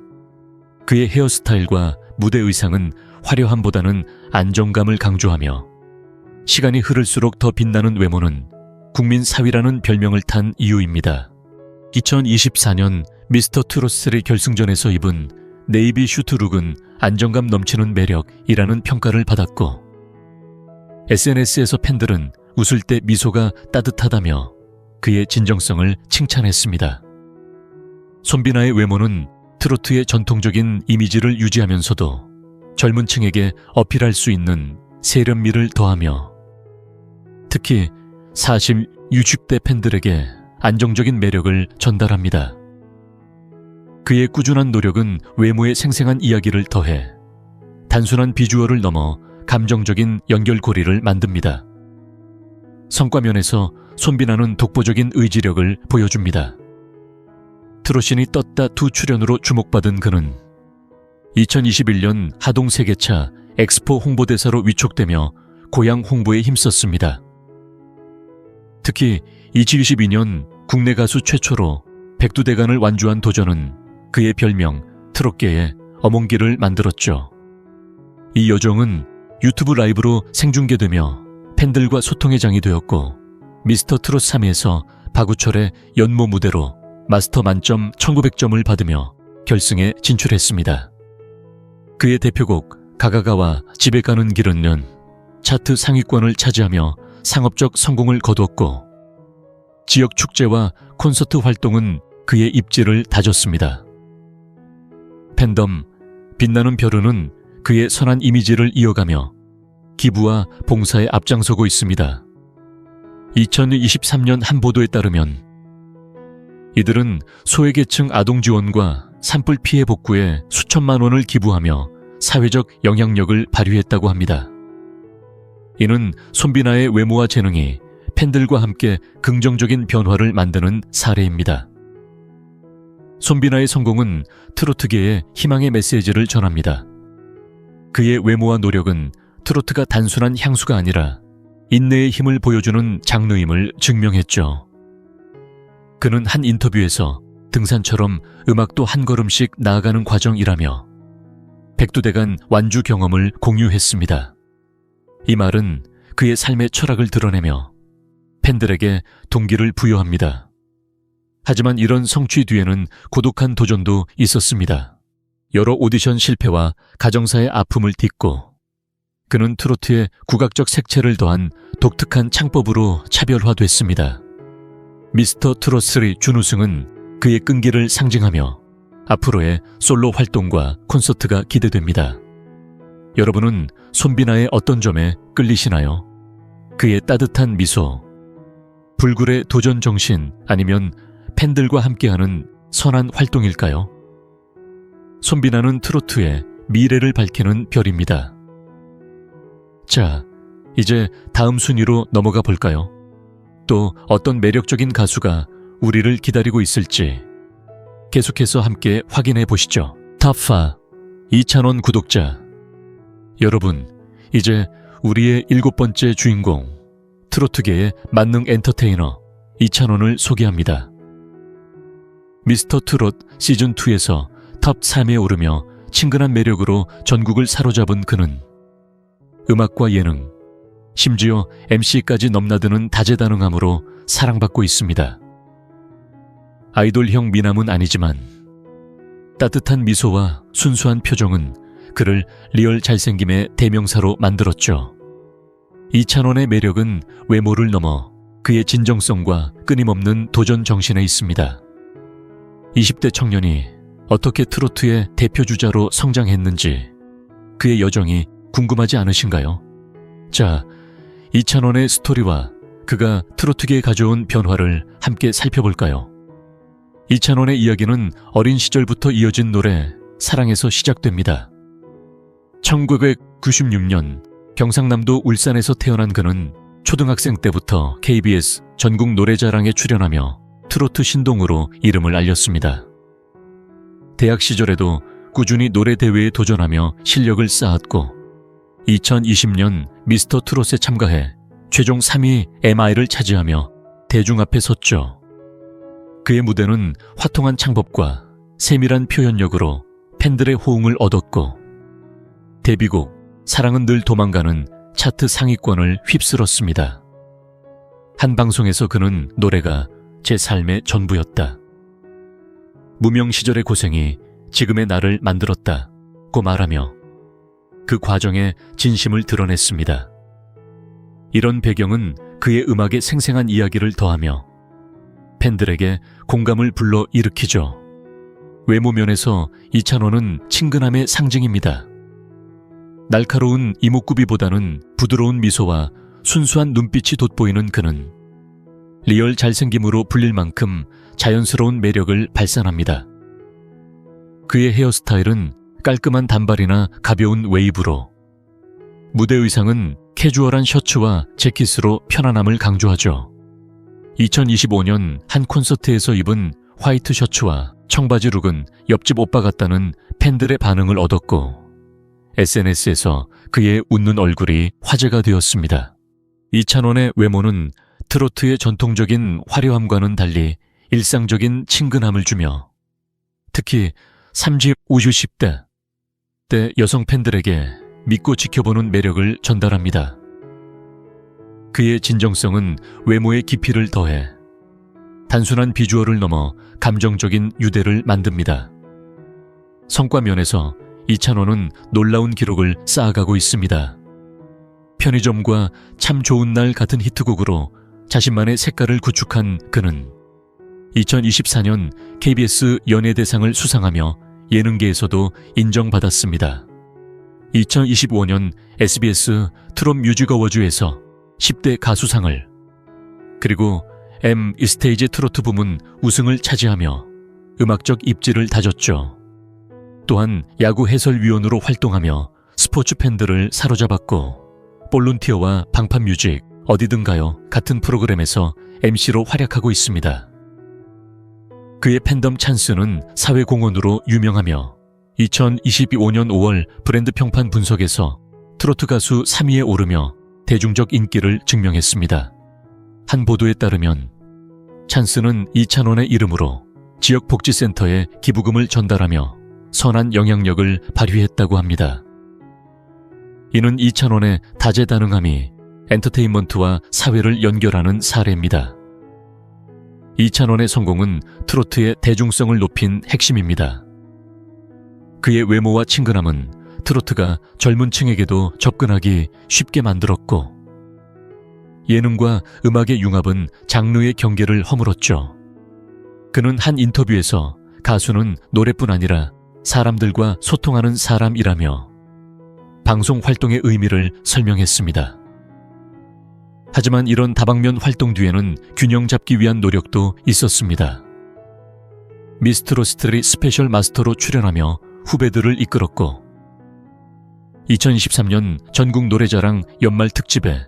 Speaker 1: 그의 헤어스타일과 무대 의상은 화려함보다는 안정감을 강조하며 시간이 흐를수록 더 빛나는 외모는 국민 사위라는 별명을 탄 이유입니다. 2024년 미스터 트롯 3 결승전에서 입은 네이비 슈트룩은 안정감 넘치는 매력이라는 평가를 받았고 SNS에서 팬들은 웃을 때 미소가 따뜻하다며 그의 진정성을 칭찬했습니다. 손비나의 외모는 트로트의 전통적인 이미지를 유지하면서도 젊은 층에게 어필할 수 있는 세련미를 더하며 특히 40, 60대 팬들에게 안정적인 매력을 전달합니다. 그의 꾸준한 노력은 외모의 생생한 이야기를 더해 단순한 비주얼을 넘어 감정적인 연결고리를 만듭니다. 성과면에서 손비나는 독보적인 의지력을 보여줍니다. 트롯신이 떴다 2 출연으로 주목받은 그는 2021년 하동 세계차 엑스포 홍보대사로 위촉되며 고향 홍보에 힘썼습니다. 특히 2022년 국내 가수 최초로 백두대간을 완주한 도전은 그의 별명 트롯계의 어몽길을 만들었죠. 이 여정은 유튜브 라이브로 생중계되며 팬들과 소통의 장이 되었고 미스터 트롯 3에서 박우철의 연모 무대로 마스터 만점 1900점을 받으며 결승에 진출했습니다. 그의 대표곡 가가가와 집에 가는 길은는 차트 상위권을 차지하며 상업적 성공을 거두었고 지역 축제와 콘서트 활동은 그의 입지를 다졌습니다. 팬덤 빛나는 별은은 그의 선한 이미지를 이어가며 기부와 봉사에 앞장서고 있습니다. 2023년 한 보도에 따르면 이들은 소외계층 아동 지원과 산불 피해 복구에 수천만 원을 기부하며 사회적 영향력을 발휘했다고 합니다. 이는 손비나의 외모와 재능이 팬들과 함께 긍정적인 변화를 만드는 사례입니다. 손비나의 성공은 트로트계에 희망의 메시지를 전합니다. 그의 외모와 노력은 트로트가 단순한 향수가 아니라 인내의 힘을 보여주는 장르임을 증명했죠. 그는 한 인터뷰에서 등산처럼 음악도 한 걸음씩 나아가는 과정이라며 백두대간 완주 경험을 공유했습니다. 이 말은 그의 삶의 철학을 드러내며 팬들에게 동기를 부여합니다. 하지만 이런 성취 뒤에는 고독한 도전도 있었습니다. 여러 오디션 실패와 가정사의 아픔을 딛고 그는 트로트에 국악적 색채를 더한 독특한 창법으로 차별화됐습니다. 미스터 트롯 3 준우승은 그의 끈기를 상징하며 앞으로의 솔로 활동과 콘서트가 기대됩니다. 여러분은 손비나의 어떤 점에 끌리시나요? 그의 따뜻한 미소, 불굴의 도전 정신 아니면 팬들과 함께하는 선한 활동일까요? 손비나는 트로트의 미래를 밝히는 별입니다. 자, 이제 다음 순위로 넘어가 볼까요? 또 어떤 매력적인 가수가 우리를 기다리고 있을지 계속해서 함께 확인해 보시죠. 탑5 이찬원 구독자 여러분, 이제 우리의 7번째 주인공 트로트계의 만능 엔터테이너 이찬원을 소개합니다. 미스터 트롯 시즌2에서 탑 3에 오르며 친근한 매력으로 전국을 사로잡은 그는 음악과 예능, 심지어 MC까지 넘나드는 다재다능함으로 사랑받고 있습니다. 아이돌형 미남은 아니지만 따뜻한 미소와 순수한 표정은 그를 리얼 잘생김의 대명사로 만들었죠. 이찬원의 매력은 외모를 넘어 그의 진정성과 끊임없는 도전 정신에 있습니다. 20대 청년이 어떻게 트로트의 대표주자로 성장했는지 그의 여정이 궁금하지 않으신가요? 자, 이찬원의 스토리와 그가 트로트계에 가져온 변화를 함께 살펴볼까요? 이찬원의 이야기는 어린 시절부터 이어진 노래 사랑에서 시작됩니다. 1996년 경상남도 울산에서 태어난 그는 초등학생 때부터 KBS 전국 노래자랑에 출연하며 트로트 신동으로 이름을 알렸습니다. 대학 시절에도 꾸준히 노래 대회에 도전하며 실력을 쌓았고 2020년 미스터 트롯에 참가해 최종 3위 MI를 차지하며 대중 앞에 섰죠. 그의 무대는 화통한 창법과 세밀한 표현력으로 팬들의 호응을 얻었고 데뷔곡 사랑은 늘 도망가는 차트 상위권을 휩쓸었습니다. 한 방송에서 그는 노래가 제 삶의 전부였다. 무명 시절의 고생이 지금의 나를 만들었다고 말하며 그 과정에 진심을 드러냈습니다. 이런 배경은 그의 음악에 생생한 이야기를 더하며 팬들에게 공감을 불러 일으키죠. 외모 면에서 이찬원은 친근함의 상징입니다. 날카로운 이목구비보다는 부드러운 미소와 순수한 눈빛이 돋보이는 그는 리얼 잘생김으로 불릴 만큼 자연스러운 매력을 발산합니다. 그의 헤어스타일은 깔끔한 단발이나 가벼운 웨이브로, 무대 의상은 캐주얼한 셔츠와 재킷으로 편안함을 강조하죠. 2025년 한 콘서트에서 입은 화이트 셔츠와 청바지 룩은 옆집 오빠 같다는 팬들의 반응을 얻었고 SNS에서 그의 웃는 얼굴이 화제가 되었습니다. 이찬원의 외모는 트로트의 전통적인 화려함과는 달리 일상적인 친근함을 주며 특히 30, 50대 때 여성 팬들에게 믿고 지켜보는 매력을 전달합니다. 그의 진정성은 외모의 깊이를 더해 단순한 비주얼을 넘어 감정적인 유대를 만듭니다. 성과 면에서 이찬원은 놀라운 기록을 쌓아가고 있습니다. 편의점과 참 좋은 날 같은 히트곡으로 자신만의 색깔을 구축한 그는 2024년 KBS 연예대상을 수상하며 예능계에서도 인정받았습니다. 2025년 SBS 트롯 뮤직 어워즈에서 10대 가수상을 그리고 M 스테이지 트로트 부문 우승을 차지하며 음악적 입지를 다졌죠. 또한 야구 해설위원으로 활동하며 스포츠 팬들을 사로잡았고 볼룬티어와 방판뮤직 어디든가요 같은 프로그램에서 MC로 활약하고 있습니다. 그의 팬덤 찬스는 사회공헌으로 유명하며 2025년 5월 브랜드 평판 분석에서 트로트 가수 3위에 오르며 대중적 인기를 증명했습니다. 한 보도에 따르면 찬스는 이찬원의 이름으로 지역복지센터에 기부금을 전달하며 선한 영향력을 발휘했다고 합니다. 이는 이찬원의 다재다능함이 엔터테인먼트와 사회를 연결하는 사례입니다. 이찬원의 성공은 트로트의 대중성을 높인 핵심입니다. 그의 외모와 친근함은 트로트가 젊은 층에게도 접근하기 쉽게 만들었고 예능과 음악의 융합은 장르의 경계를 허물었죠. 그는 한 인터뷰에서 가수는 노래뿐 아니라 사람들과 소통하는 사람이라며 방송 활동의 의미를 설명했습니다. 하지만 이런 다방면 활동 뒤에는 균형 잡기 위한 노력도 있었습니다. 미스트로스트리 스페셜 마스터로 출연하며 후배들을 이끌었고 2023년 전국 노래자랑 연말 특집에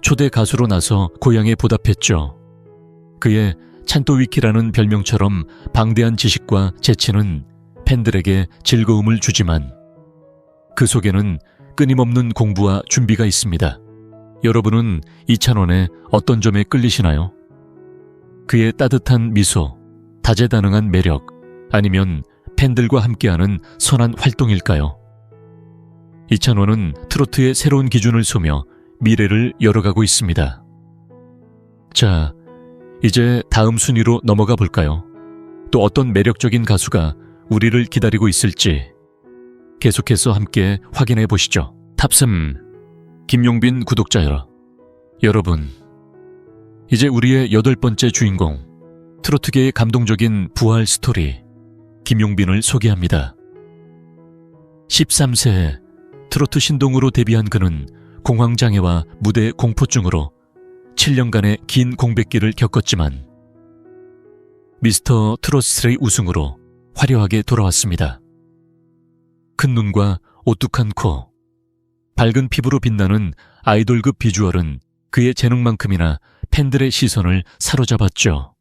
Speaker 1: 초대 가수로 나서 고향에 보답했죠. 그의 찬또위키라는 별명처럼 방대한 지식과 재치는 팬들에게 즐거움을 주지만 그 속에는 끊임없는 공부와 준비가 있습니다. 여러분은 이찬원의 어떤 점에 끌리시나요? 그의 따뜻한 미소, 다재다능한 매력, 아니면 팬들과 함께하는 선한 활동일까요? 이찬원은 트로트의 새로운 기준을 소며 미래를 열어가고 있습니다. 자, 이제 다음 순위로 넘어가 볼까요? 또 어떤 매력적인 가수가 우리를 기다리고 있을지 계속해서 함께 확인해 보시죠. 탑3 김용빈 구독자 여러분, 이제 우리의 8번째 주인공, 트로트계의 감동적인 부활 스토리 김용빈을 소개합니다. 13세에 트로트 신동으로 데뷔한 그는 공황장애와 무대 공포증으로 7년간의 긴 공백기를 겪었지만 미스터 트롯3 우승으로 화려하게 돌아왔습니다. 큰 눈과 오뚝한 코, 밝은 피부로 빛나는 아이돌급 비주얼은 그의 재능만큼이나 팬들의 시선을 사로잡았죠.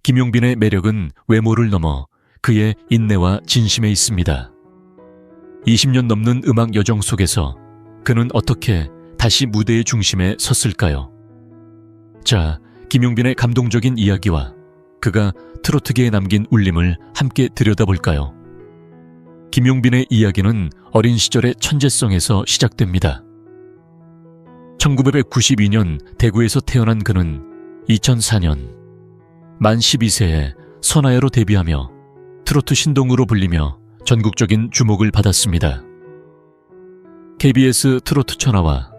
Speaker 1: 김용빈의 매력은 외모를 넘어 그의 인내와 진심에 있습니다. 20년 넘는 음악 여정 속에서 그는 어떻게 다시 무대의 중심에 섰을까요? 자, 김용빈의 감동적인 이야기와 그가 트로트계에 남긴 울림을 함께 들여다볼까요? 김용빈의 이야기는 어린 시절의 천재성에서 시작됩니다. 1992년 대구에서 태어난 그는 2004년 만 12세에 선아야로 데뷔하며 트로트 신동으로 불리며 전국적인 주목을 받았습니다. KBS 트로트 천하와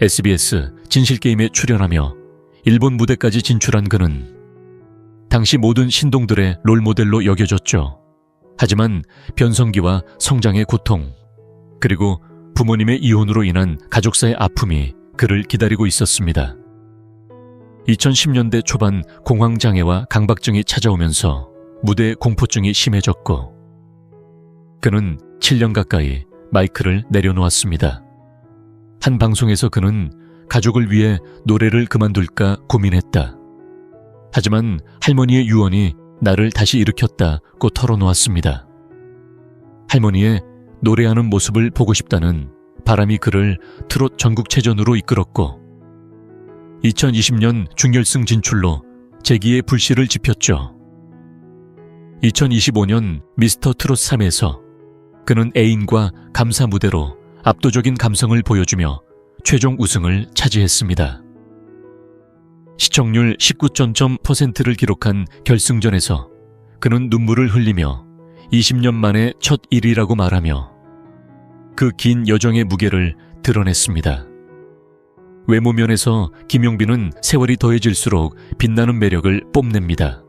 Speaker 1: SBS 진실게임에 출연하며 일본 무대까지 진출한 그는 당시 모든 신동들의 롤모델로 여겨졌죠. 하지만 변성기와 성장의 고통, 그리고 부모님의 이혼으로 인한 가족사의 아픔이 그를 기다리고 있었습니다. 2010년대 초반 공황장애와 강박증이 찾아오면서 무대 공포증이 심해졌고 그는 7년 가까이 마이크를 내려놓았습니다. 한 방송에서 그는 가족을 위해 노래를 그만둘까 고민했다. 하지만 할머니의 유언이 나를 다시 일으켰다고 털어놓았습니다. 할머니의 노래하는 모습을 보고 싶다는 바람이 그를 트롯 전국체전으로 이끌었고 2020년 준결승 진출로 재기의 불씨를 지폈죠. 2025년 미스터 트롯 3에서 그는 애인과 감사 무대로 압도적인 감성을 보여주며 최종 우승을 차지했습니다. 시청률 19.0%를 기록한 결승전에서 그는 눈물을 흘리며 20년 만에 첫 1위라고 말하며 그 긴 여정의 무게를 드러냈습니다. 외모 면에서 김용빈은 세월이 더해질수록 빛나는 매력을 뽐냅니다.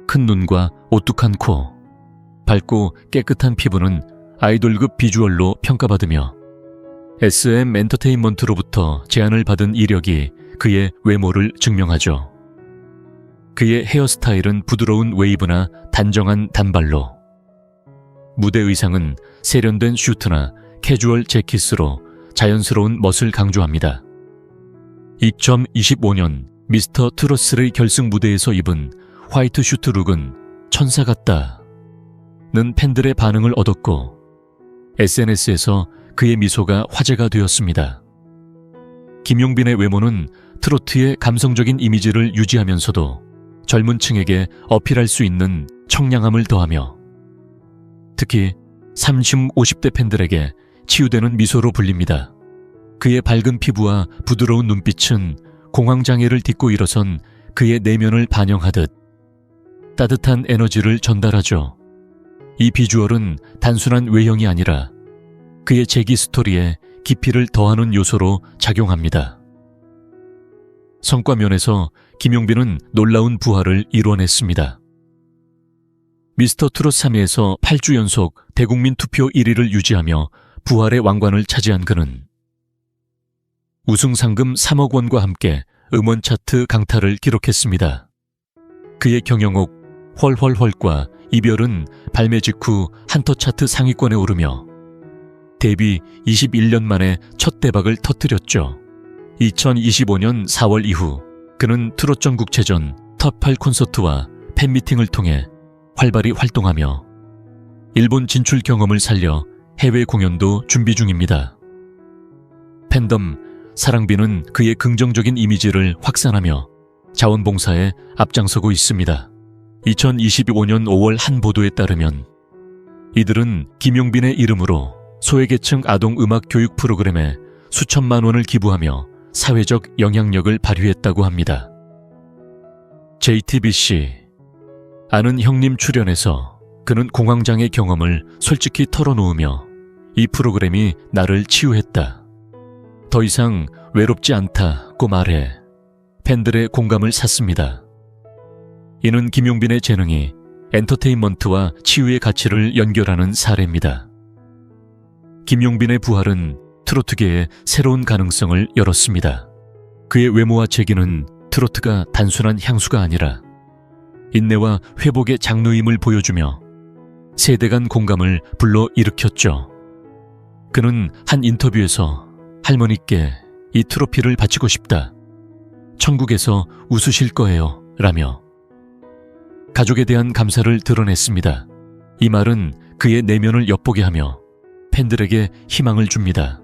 Speaker 1: 큰 눈과 오뚝한 코, 밝고 깨끗한 피부는 아이돌급 비주얼로 평가받으며 SM 엔터테인먼트로부터 제안을 받은 이력이 그의 외모를 증명하죠. 그의 헤어스타일은 부드러운 웨이브나 단정한 단발로, 무대 의상은 세련된 슈트나 캐주얼 재킷으로 자연스러운 멋을 강조합니다. 2025년 미스터 트롯3 결승 무대에서 입은 화이트 슈트 룩은 천사 같다는 팬들의 반응을 얻었고 SNS에서 그의 미소가 화제가 되었습니다. 김용빈의 외모는 트로트의 감성적인 이미지를 유지하면서도 젊은 층에게 어필할 수 있는 청량함을 더하며 특히 30, 50대 팬들에게 치유되는 미소로 불립니다. 그의 밝은 피부와 부드러운 눈빛은 공황장애를 딛고 일어선 그의 내면을 반영하듯 따뜻한 에너지를 전달하죠. 이 비주얼은 단순한 외형이 아니라 그의 재기 스토리에 깊이를 더하는 요소로 작용합니다. 성과 면에서 김용빈은 놀라운 부활을 이뤄냈습니다. 미스터 트롯 3위에서 8주 연속 대국민 투표 1위를 유지하며 부활의 왕관을 차지한 그는 우승 상금 3억 원과 함께 음원 차트 강타를 기록했습니다. 그의 경영곡 헐헐헐과 이별은 발매 직후 한터 차트 상위권에 오르며 데뷔 21년 만에 첫 대박을 터뜨렸죠. 2025년 4월 이후 그는 트롯 전국체전, 탑8 콘서트와 팬미팅을 통해 활발히 활동하며 일본 진출 경험을 살려 해외 공연도 준비 중입니다. 팬덤 사랑비는 그의 긍정적인 이미지를 확산하며 자원봉사에 앞장서고 있습니다. 2025년 5월 한 보도에 따르면 이들은 김용빈의 이름으로 소외계층 아동 음악 교육 프로그램에 수천만 원을 기부하며 사회적 영향력을 발휘했다고 합니다. JTBC 아는 형님 출연에서 그는 공황장애 경험을 솔직히 털어놓으며 이 프로그램이 나를 치유했다. 더 이상 외롭지 않다고 말해 팬들의 공감을 샀습니다. 이는 김용빈의 재능이 엔터테인먼트와 치유의 가치를 연결하는 사례입니다. 김용빈의 부활은 트로트계에 새로운 가능성을 열었습니다. 그의 외모와 재기는 트로트가 단순한 향수가 아니라 인내와 회복의 장르임을 보여주며 세대 간 공감을 불러일으켰죠. 그는 한 인터뷰에서 할머니께 이 트로피를 바치고 싶다. 천국에서 웃으실 거예요. 라며 가족에 대한 감사를 드러냈습니다. 이 말은 그의 내면을 엿보게 하며 팬들에게 희망을 줍니다.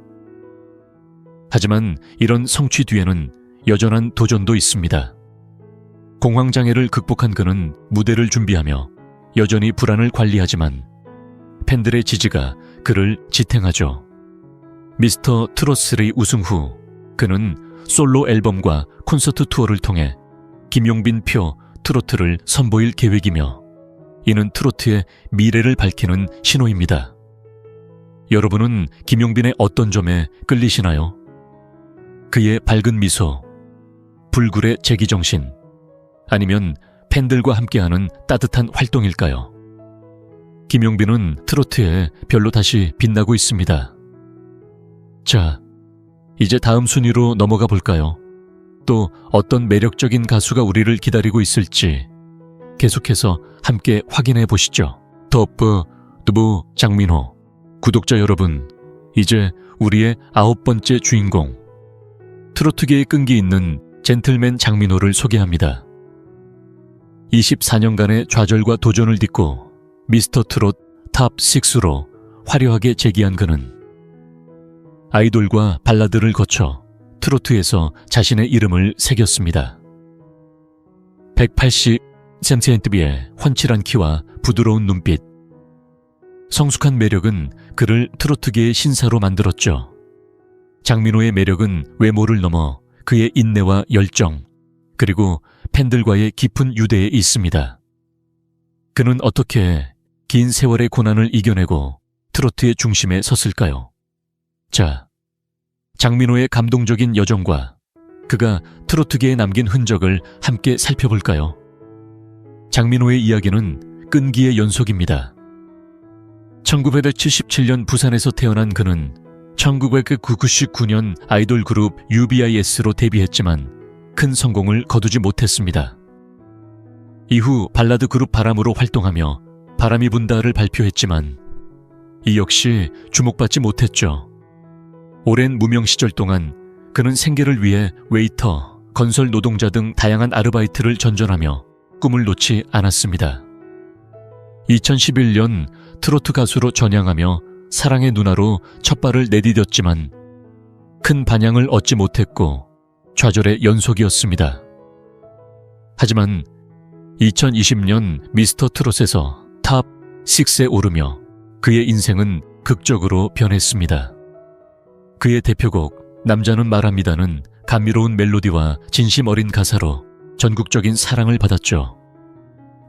Speaker 1: 하지만 이런 성취 뒤에는 여전한 도전도 있습니다. 공황장애를 극복한 그는 무대를 준비하며 여전히 불안을 관리하지만 팬들의 지지가 그를 지탱하죠. 미스터 트롯3 우승 후 그는 솔로 앨범과 콘서트 투어를 통해 김용빈 표 트로트를 선보일 계획이며 이는 트로트의 미래를 밝히는 신호입니다. 여러분은 김용빈의 어떤 점에 끌리시나요? 그의 밝은 미소, 불굴의 재기정신, 아니면 팬들과 함께하는 따뜻한 활동일까요? 김용빈은 트로트에 별로 다시 빛나고 있습니다. 자, 이제 다음 순위로 넘어가 볼까요? 또 어떤 매력적인 가수가 우리를 기다리고 있을지 계속해서 함께 확인해 보시죠. 톱5 두부 장민호. 구독자 여러분, 이제 우리의 9번째 주인공 트로트계의 끈기 있는 젠틀맨 장민호를 소개합니다. 24년간의 좌절과 도전을 딛고 미스터 트롯 탑6로 화려하게 재기한 그는 아이돌과 발라드를 거쳐 트로트에서 자신의 이름을 새겼습니다. 180cm의 훤칠한 키와 부드러운 눈빛, 성숙한 매력은 그를 트로트계의 신사로 만들었죠. 장민호의 매력은 외모를 넘어 그의 인내와 열정, 그리고 팬들과의 깊은 유대에 있습니다. 그는 어떻게 긴 세월의 고난을 이겨내고 트로트의 중심에 섰을까요? 자, 장민호의 감동적인 여정과 그가 트로트계에 남긴 흔적을 함께 살펴볼까요? 장민호의 이야기는 끈기의 연속입니다. 1977년 부산에서 태어난 그는 1999년 아이돌 그룹 UBIS로 데뷔했지만 큰 성공을 거두지 못했습니다. 이후 발라드 그룹 바람으로 활동하며 바람이 분다를 발표했지만 이 역시 주목받지 못했죠. 오랜 무명 시절 동안 그는 생계를 위해 웨이터, 건설 노동자 등 다양한 아르바이트를 전전하며 꿈을 놓지 않았습니다. 2011년 트로트 가수로 전향하며 사랑의 누나로 첫 발을 내디뎠지만 큰 반향을 얻지 못했고 좌절의 연속이었습니다. 하지만 2020년 미스터 트롯에서 탑6에 오르며 그의 인생은 극적으로 변했습니다. 그의 대표곡 남자는 말합니다는 감미로운 멜로디와 진심 어린 가사로 전국적인 사랑을 받았죠.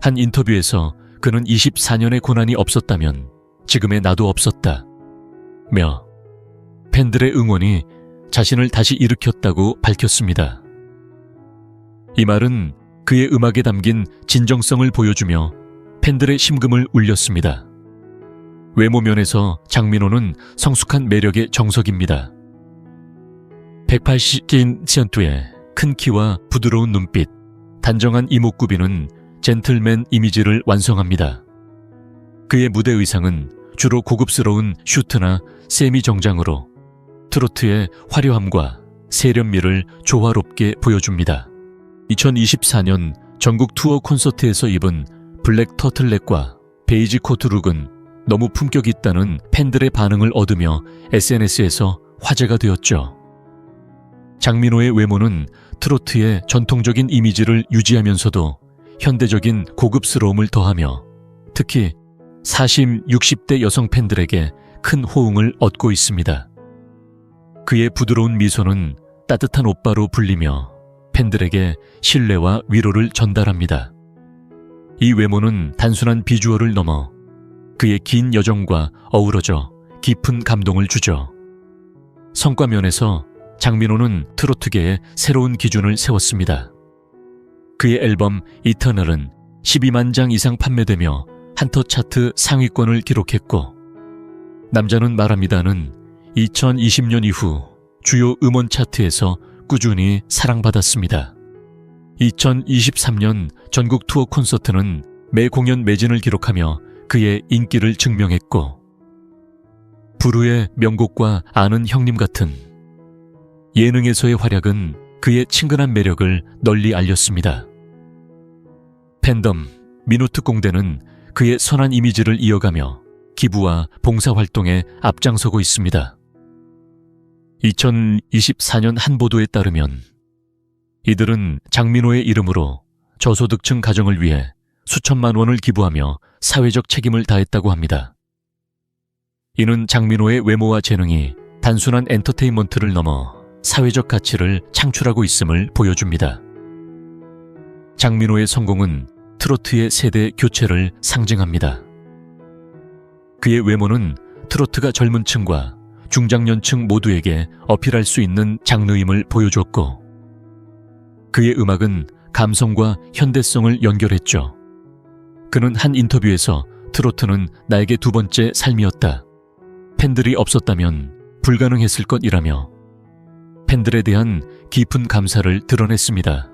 Speaker 1: 한 인터뷰에서 그는 24년의 고난이 없었다면 지금의 나도 없었다 며 팬들의 응원이 자신을 다시 일으켰다고 밝혔습니다. 이 말은 그의 음악에 담긴 진정성을 보여주며 팬들의 심금을 울렸습니다. 외모 면에서 장민호는 성숙한 매력의 정석입니다. 180cm의 큰 키와 부드러운 눈빛, 단정한 이목구비는 젠틀맨 이미지를 완성합니다. 그의 무대 의상은 주로 고급스러운 슈트나 세미 정장으로 트로트의 화려함과 세련미를 조화롭게 보여줍니다. 2024년 전국 투어 콘서트에서 입은 블랙 터틀넥과 베이지 코트룩은 너무 품격 있다는 팬들의 반응을 얻으며 SNS에서 화제가 되었죠. 장민호의 외모는 트로트의 전통적인 이미지를 유지하면서도 현대적인 고급스러움을 더하며 특히 40, 60대 여성 팬들에게 큰 호응을 얻고 있습니다. 그의 부드러운 미소는 따뜻한 오빠로 불리며 팬들에게 신뢰와 위로를 전달합니다. 이 외모는 단순한 비주얼을 넘어 그의 긴 여정과 어우러져 깊은 감동을 주죠. 성과 면에서 장민호는 트로트계에 새로운 기준을 세웠습니다. 그의 앨범 이터널은 12만 장 이상 판매되며 한터 차트 상위권을 기록했고 남자는 말합니다는 2020년 이후 주요 음원 차트에서 꾸준히 사랑받았습니다. 2023년 전국 투어 콘서트는 매 공연 매진을 기록하며 그의 인기를 증명했고 부르의 명곡과 아는 형님 같은 예능에서의 활약은 그의 친근한 매력을 널리 알렸습니다. 팬덤, 민호특 공대는 그의 선한 이미지를 이어가며 기부와 봉사활동에 앞장서고 있습니다. 2024년 한 보도에 따르면 이들은 장민호의 이름으로 저소득층 가정을 위해 수천만 원을 기부하며 사회적 책임을 다했다고 합니다. 이는 장민호의 외모와 재능이 단순한 엔터테인먼트를 넘어 사회적 가치를 창출하고 있음을 보여줍니다. 장민호의 성공은 트로트의 세대 교체를 상징합니다. 그의 외모는 트로트가 젊은 층과 중장년층 모두에게 어필할 수 있는 장르임을 보여줬고 그의 음악은 감성과 현대성을 연결했죠. 그는 한 인터뷰에서 트로트는 나에게 두 번째 삶이었다. 팬들이 없었다면 불가능했을 것이라며 팬들에 대한 깊은 감사를 드러냈습니다.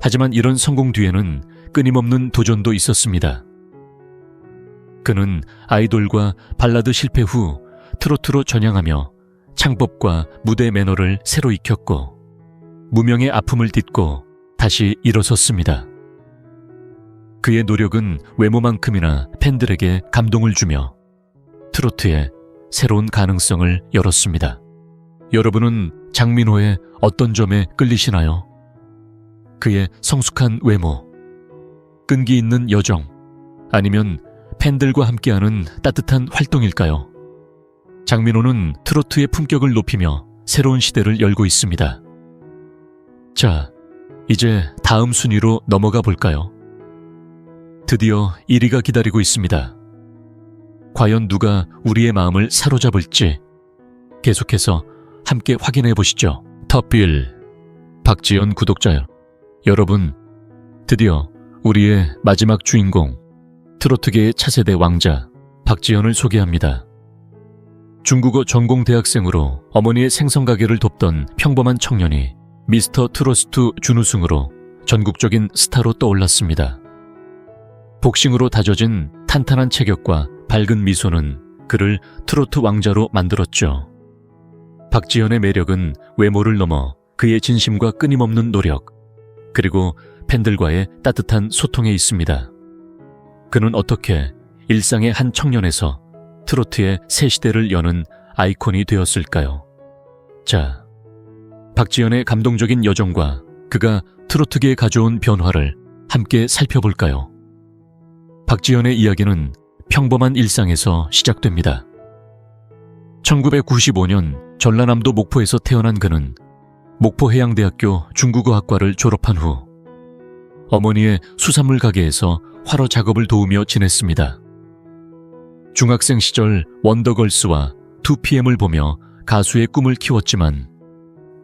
Speaker 1: 하지만 이런 성공 뒤에는 끊임없는 도전도 있었습니다. 그는 아이돌과 발라드 실패 후 트로트로 전향하며 창법과 무대 매너를 새로 익혔고 무명의 아픔을 딛고 다시 일어섰습니다. 그의 노력은 외모만큼이나 팬들에게 감동을 주며 트로트에 새로운 가능성을 열었습니다. 여러분은 장민호의 어떤 점에 끌리시나요? 그의 성숙한 외모, 끈기 있는 여정, 아니면 팬들과 함께하는 따뜻한 활동일까요? 장민호는 트로트의 품격을 높이며 새로운 시대를 열고 있습니다. 자, 이제 다음 순위로 넘어가 볼까요? 드디어 1위가 기다리고 있습니다. 과연 누가 우리의 마음을 사로잡을지 계속해서 함께 확인해 보시죠. 톱1 박지연 구독자요. 여러분, 드디어 우리의 마지막 주인공 트로트계의 차세대 왕자 박지연을 소개합니다. 중국어 전공 대학생으로 어머니의 생선가게를 돕던 평범한 청년이 미스터 트로트 준우승으로 전국적인 스타로 떠올랐습니다. 복싱으로 다져진 탄탄한 체격과 밝은 미소는 그를 트로트 왕자로 만들었죠. 박지연의 매력은 외모를 넘어 그의 진심과 끊임없는 노력, 그리고 팬들과의 따뜻한 소통에 있습니다. 그는 어떻게 일상의 한 청년에서 트로트의 새 시대를 여는 아이콘이 되었을까요? 자, 박지연의 감동적인 여정과 그가 트로트계에 가져온 변화를 함께 살펴볼까요? 박지연의 이야기는 평범한 일상에서 시작됩니다. 1995년 전라남도 목포에서 태어난 그는 목포해양대학교 중국어학과를 졸업한 후 어머니의 수산물 가게에서 화로 작업을 도우며 지냈습니다. 중학생 시절 원더걸스와 2PM을 보며 가수의 꿈을 키웠지만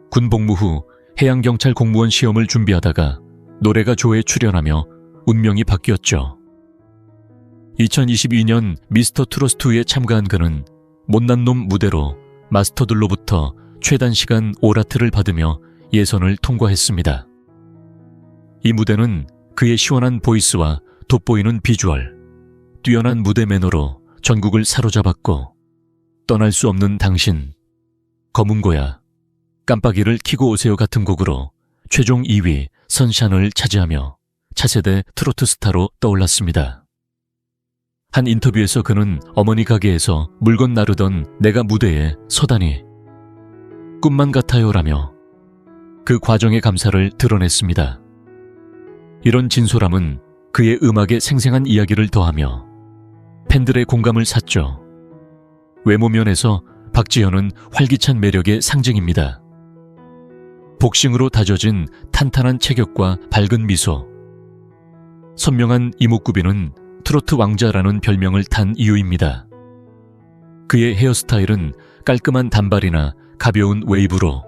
Speaker 1: 군 복무 후 해양경찰 공무원 시험을 준비하다가 노래가 조에 출연하며 운명이 바뀌었죠. 2022년 미스터 트로트2에 참가한 그는 못난 놈 무대로 마스터들로부터 최단시간 오라트를 받으며 예선을 통과했습니다. 이 무대는 그의 시원한 보이스와 돋보이는 비주얼, 뛰어난 무대 매너로 전국을 사로잡았고 떠날 수 없는 당신, 검은고야, 깜빡이를 켜고 오세요 같은 곡으로 최종 2위 선샤를 차지하며 차세대 트로트 스타로 떠올랐습니다. 한 인터뷰에서 그는 어머니 가게에서 물건 나르던 내가 무대에 서다니 꿈만 같아요라며 그 과정의 감사를 드러냈습니다. 이런 진솔함은 그의 음악에 생생한 이야기를 더하며 팬들의 공감을 샀죠. 외모 면에서 박지현은 활기찬 매력의 상징입니다. 복싱으로 다져진 탄탄한 체격과 밝은 미소, 선명한 이목구비는 트로트 왕자라는 별명을 탄 이유입니다. 그의 헤어스타일은 깔끔한 단발이나 가벼운 웨이브로,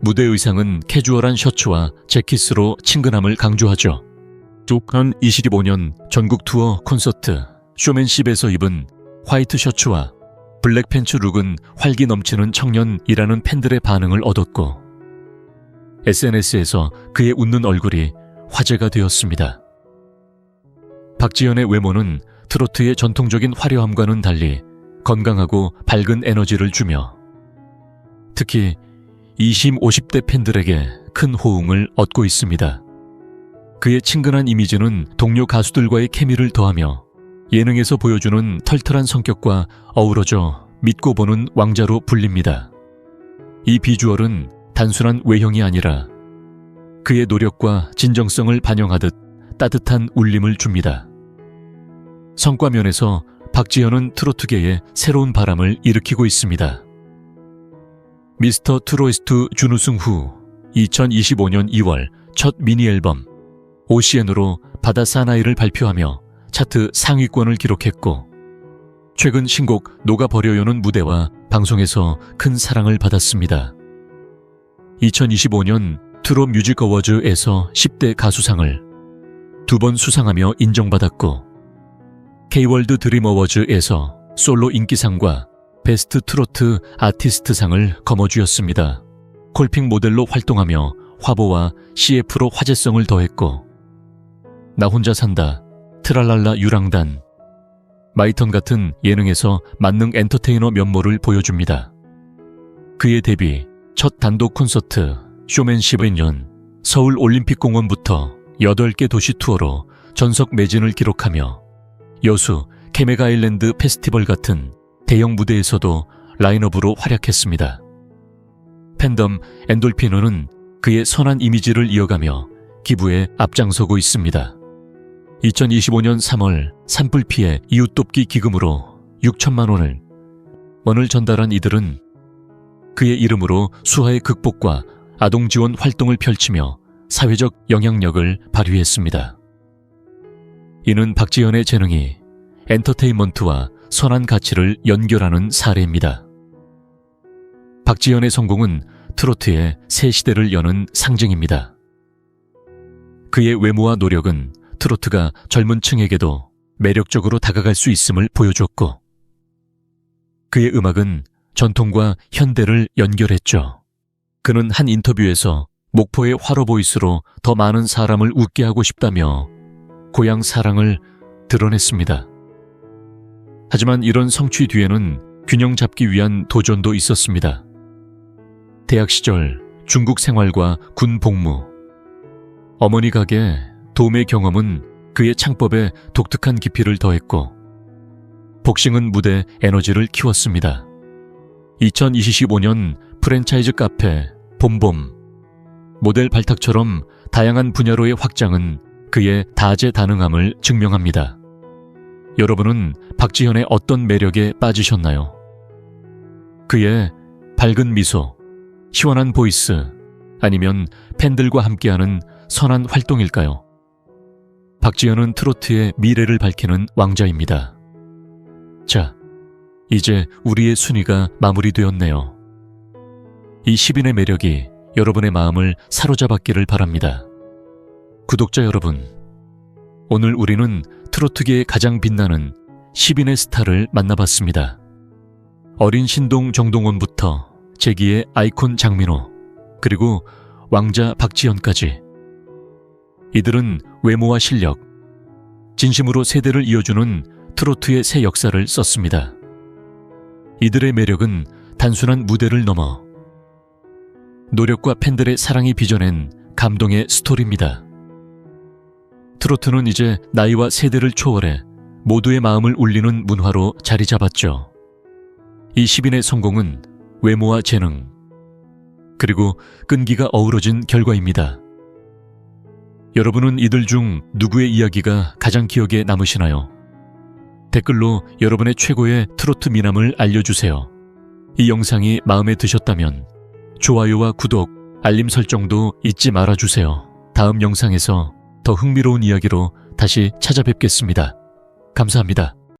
Speaker 1: 무대 의상은 캐주얼한 셔츠와 재킷으로 친근함을 강조하죠. 2025년 전국 투어 콘서트 쇼맨십에서 입은 화이트 셔츠와 블랙 팬츠 룩은 활기 넘치는 청년이라는 팬들의 반응을 얻었고, SNS에서 그의 웃는 얼굴이 화제가 되었습니다. 박지현의 외모는 트로트의 전통적인 화려함과는 달리 건강하고 밝은 에너지를 주며 특히 20, 50대 팬들에게 큰 호응을 얻고 있습니다. 그의 친근한 이미지는 동료 가수들과의 케미를 더하며 예능에서 보여주는 털털한 성격과 어우러져 믿고 보는 왕자로 불립니다. 이 비주얼은 단순한 외형이 아니라 그의 노력과 진정성을 반영하듯 따뜻한 울림을 줍니다. 성과 면에서 박지현은 트로트계에 새로운 바람을 일으키고 있습니다. 미스터 트로이스트 준우승 후 2025년 2월 첫 미니 앨범 오시엔으로 바다 사나이를 발표하며 차트 상위권을 기록했고, 최근 신곡 녹아버려요는 무대와 방송에서 큰 사랑을 받았습니다. 2025년 트롯 뮤직 어워즈에서 10대 가수상을 2번 수상하며 인정받았고, K월드 드림 어워즈에서 솔로 인기상과 베스트 트로트 아티스트상을 거머쥐었습니다. 콜핑 모델로 활동하며 화보와 CF로 화제성을 더했고, 나 혼자 산다, 트랄랄라 유랑단, 마이턴 같은 예능에서 만능 엔터테이너 면모를 보여줍니다. 그의 데뷔 첫 단독 콘서트 쇼맨십은 서울 올림픽공원부터 8개 도시 투어로 전석 매진을 기록하며 여수 케메가 아일랜드 페스티벌 같은 대형 무대에서도 라인업으로 활약했습니다. 팬덤 엔돌피노는 그의 선한 이미지를 이어가며 기부에 앞장서고 있습니다. 2025년 3월 산불 피해 이웃 돕기 기금으로 6천만 원을 전달한 이들은 그의 이름으로 수하의 극복과 아동 지원 활동을 펼치며 사회적 영향력을 발휘했습니다. 이는 박지현의 재능이 엔터테인먼트와 선한 가치를 연결하는 사례입니다. 박지현의 성공은 트로트의 새 시대를 여는 상징입니다. 그의 외모와 노력은 트로트가 젊은 층에게도 매력적으로 다가갈 수 있음을 보여줬고, 그의 음악은 전통과 현대를 연결했죠. 그는 한 인터뷰에서 목포의 화로 보이스로 더 많은 사람을 웃게 하고 싶다며 고향 사랑을 드러냈습니다. 하지만 이런 성취 뒤에는 균형 잡기 위한 도전도 있었습니다. 대학 시절 중국 생활과 군 복무, 어머니 가게 도매 경험은 그의 창법에 독특한 깊이를 더했고, 복싱은 무대 에너지를 키웠습니다. 2025년 프랜차이즈 카페 봄봄, 모델 발탁처럼 다양한 분야로의 확장은 그의 다재다능함을 증명합니다. 여러분은 박지현의 어떤 매력에 빠지셨나요? 그의 밝은 미소, 시원한 보이스, 아니면 팬들과 함께하는 선한 활동일까요? 박지현은 트로트의 미래를 밝히는 왕자입니다. 자, 이제 우리의 순위가 마무리되었네요. 이 10인의 매력이 여러분의 마음을 사로잡았기를 바랍니다. 구독자 여러분, 오늘 우리는 트로트계의 가장 빛나는 10인의 스타를 만나봤습니다. 어린 신동 정동원부터 제기의 아이콘 장민호, 그리고 왕자 박지현까지, 이들은 외모와 실력, 진심으로 세대를 이어주는 트로트의 새 역사를 썼습니다. 이들의 매력은 단순한 무대를 넘어 노력과 팬들의 사랑이 빚어낸 감동의 스토리입니다. 트로트는 이제 나이와 세대를 초월해 모두의 마음을 울리는 문화로 자리 잡았죠. 이 10인의 성공은 외모와 재능, 그리고 끈기가 어우러진 결과입니다. 여러분은 이들 중 누구의 이야기가 가장 기억에 남으시나요? 댓글로 여러분의 최고의 트로트 미남을 알려주세요. 이 영상이 마음에 드셨다면 좋아요와 구독, 알림 설정도 잊지 말아주세요. 다음 영상에서 더 흥미로운 이야기로 다시 찾아뵙겠습니다. 감사합니다.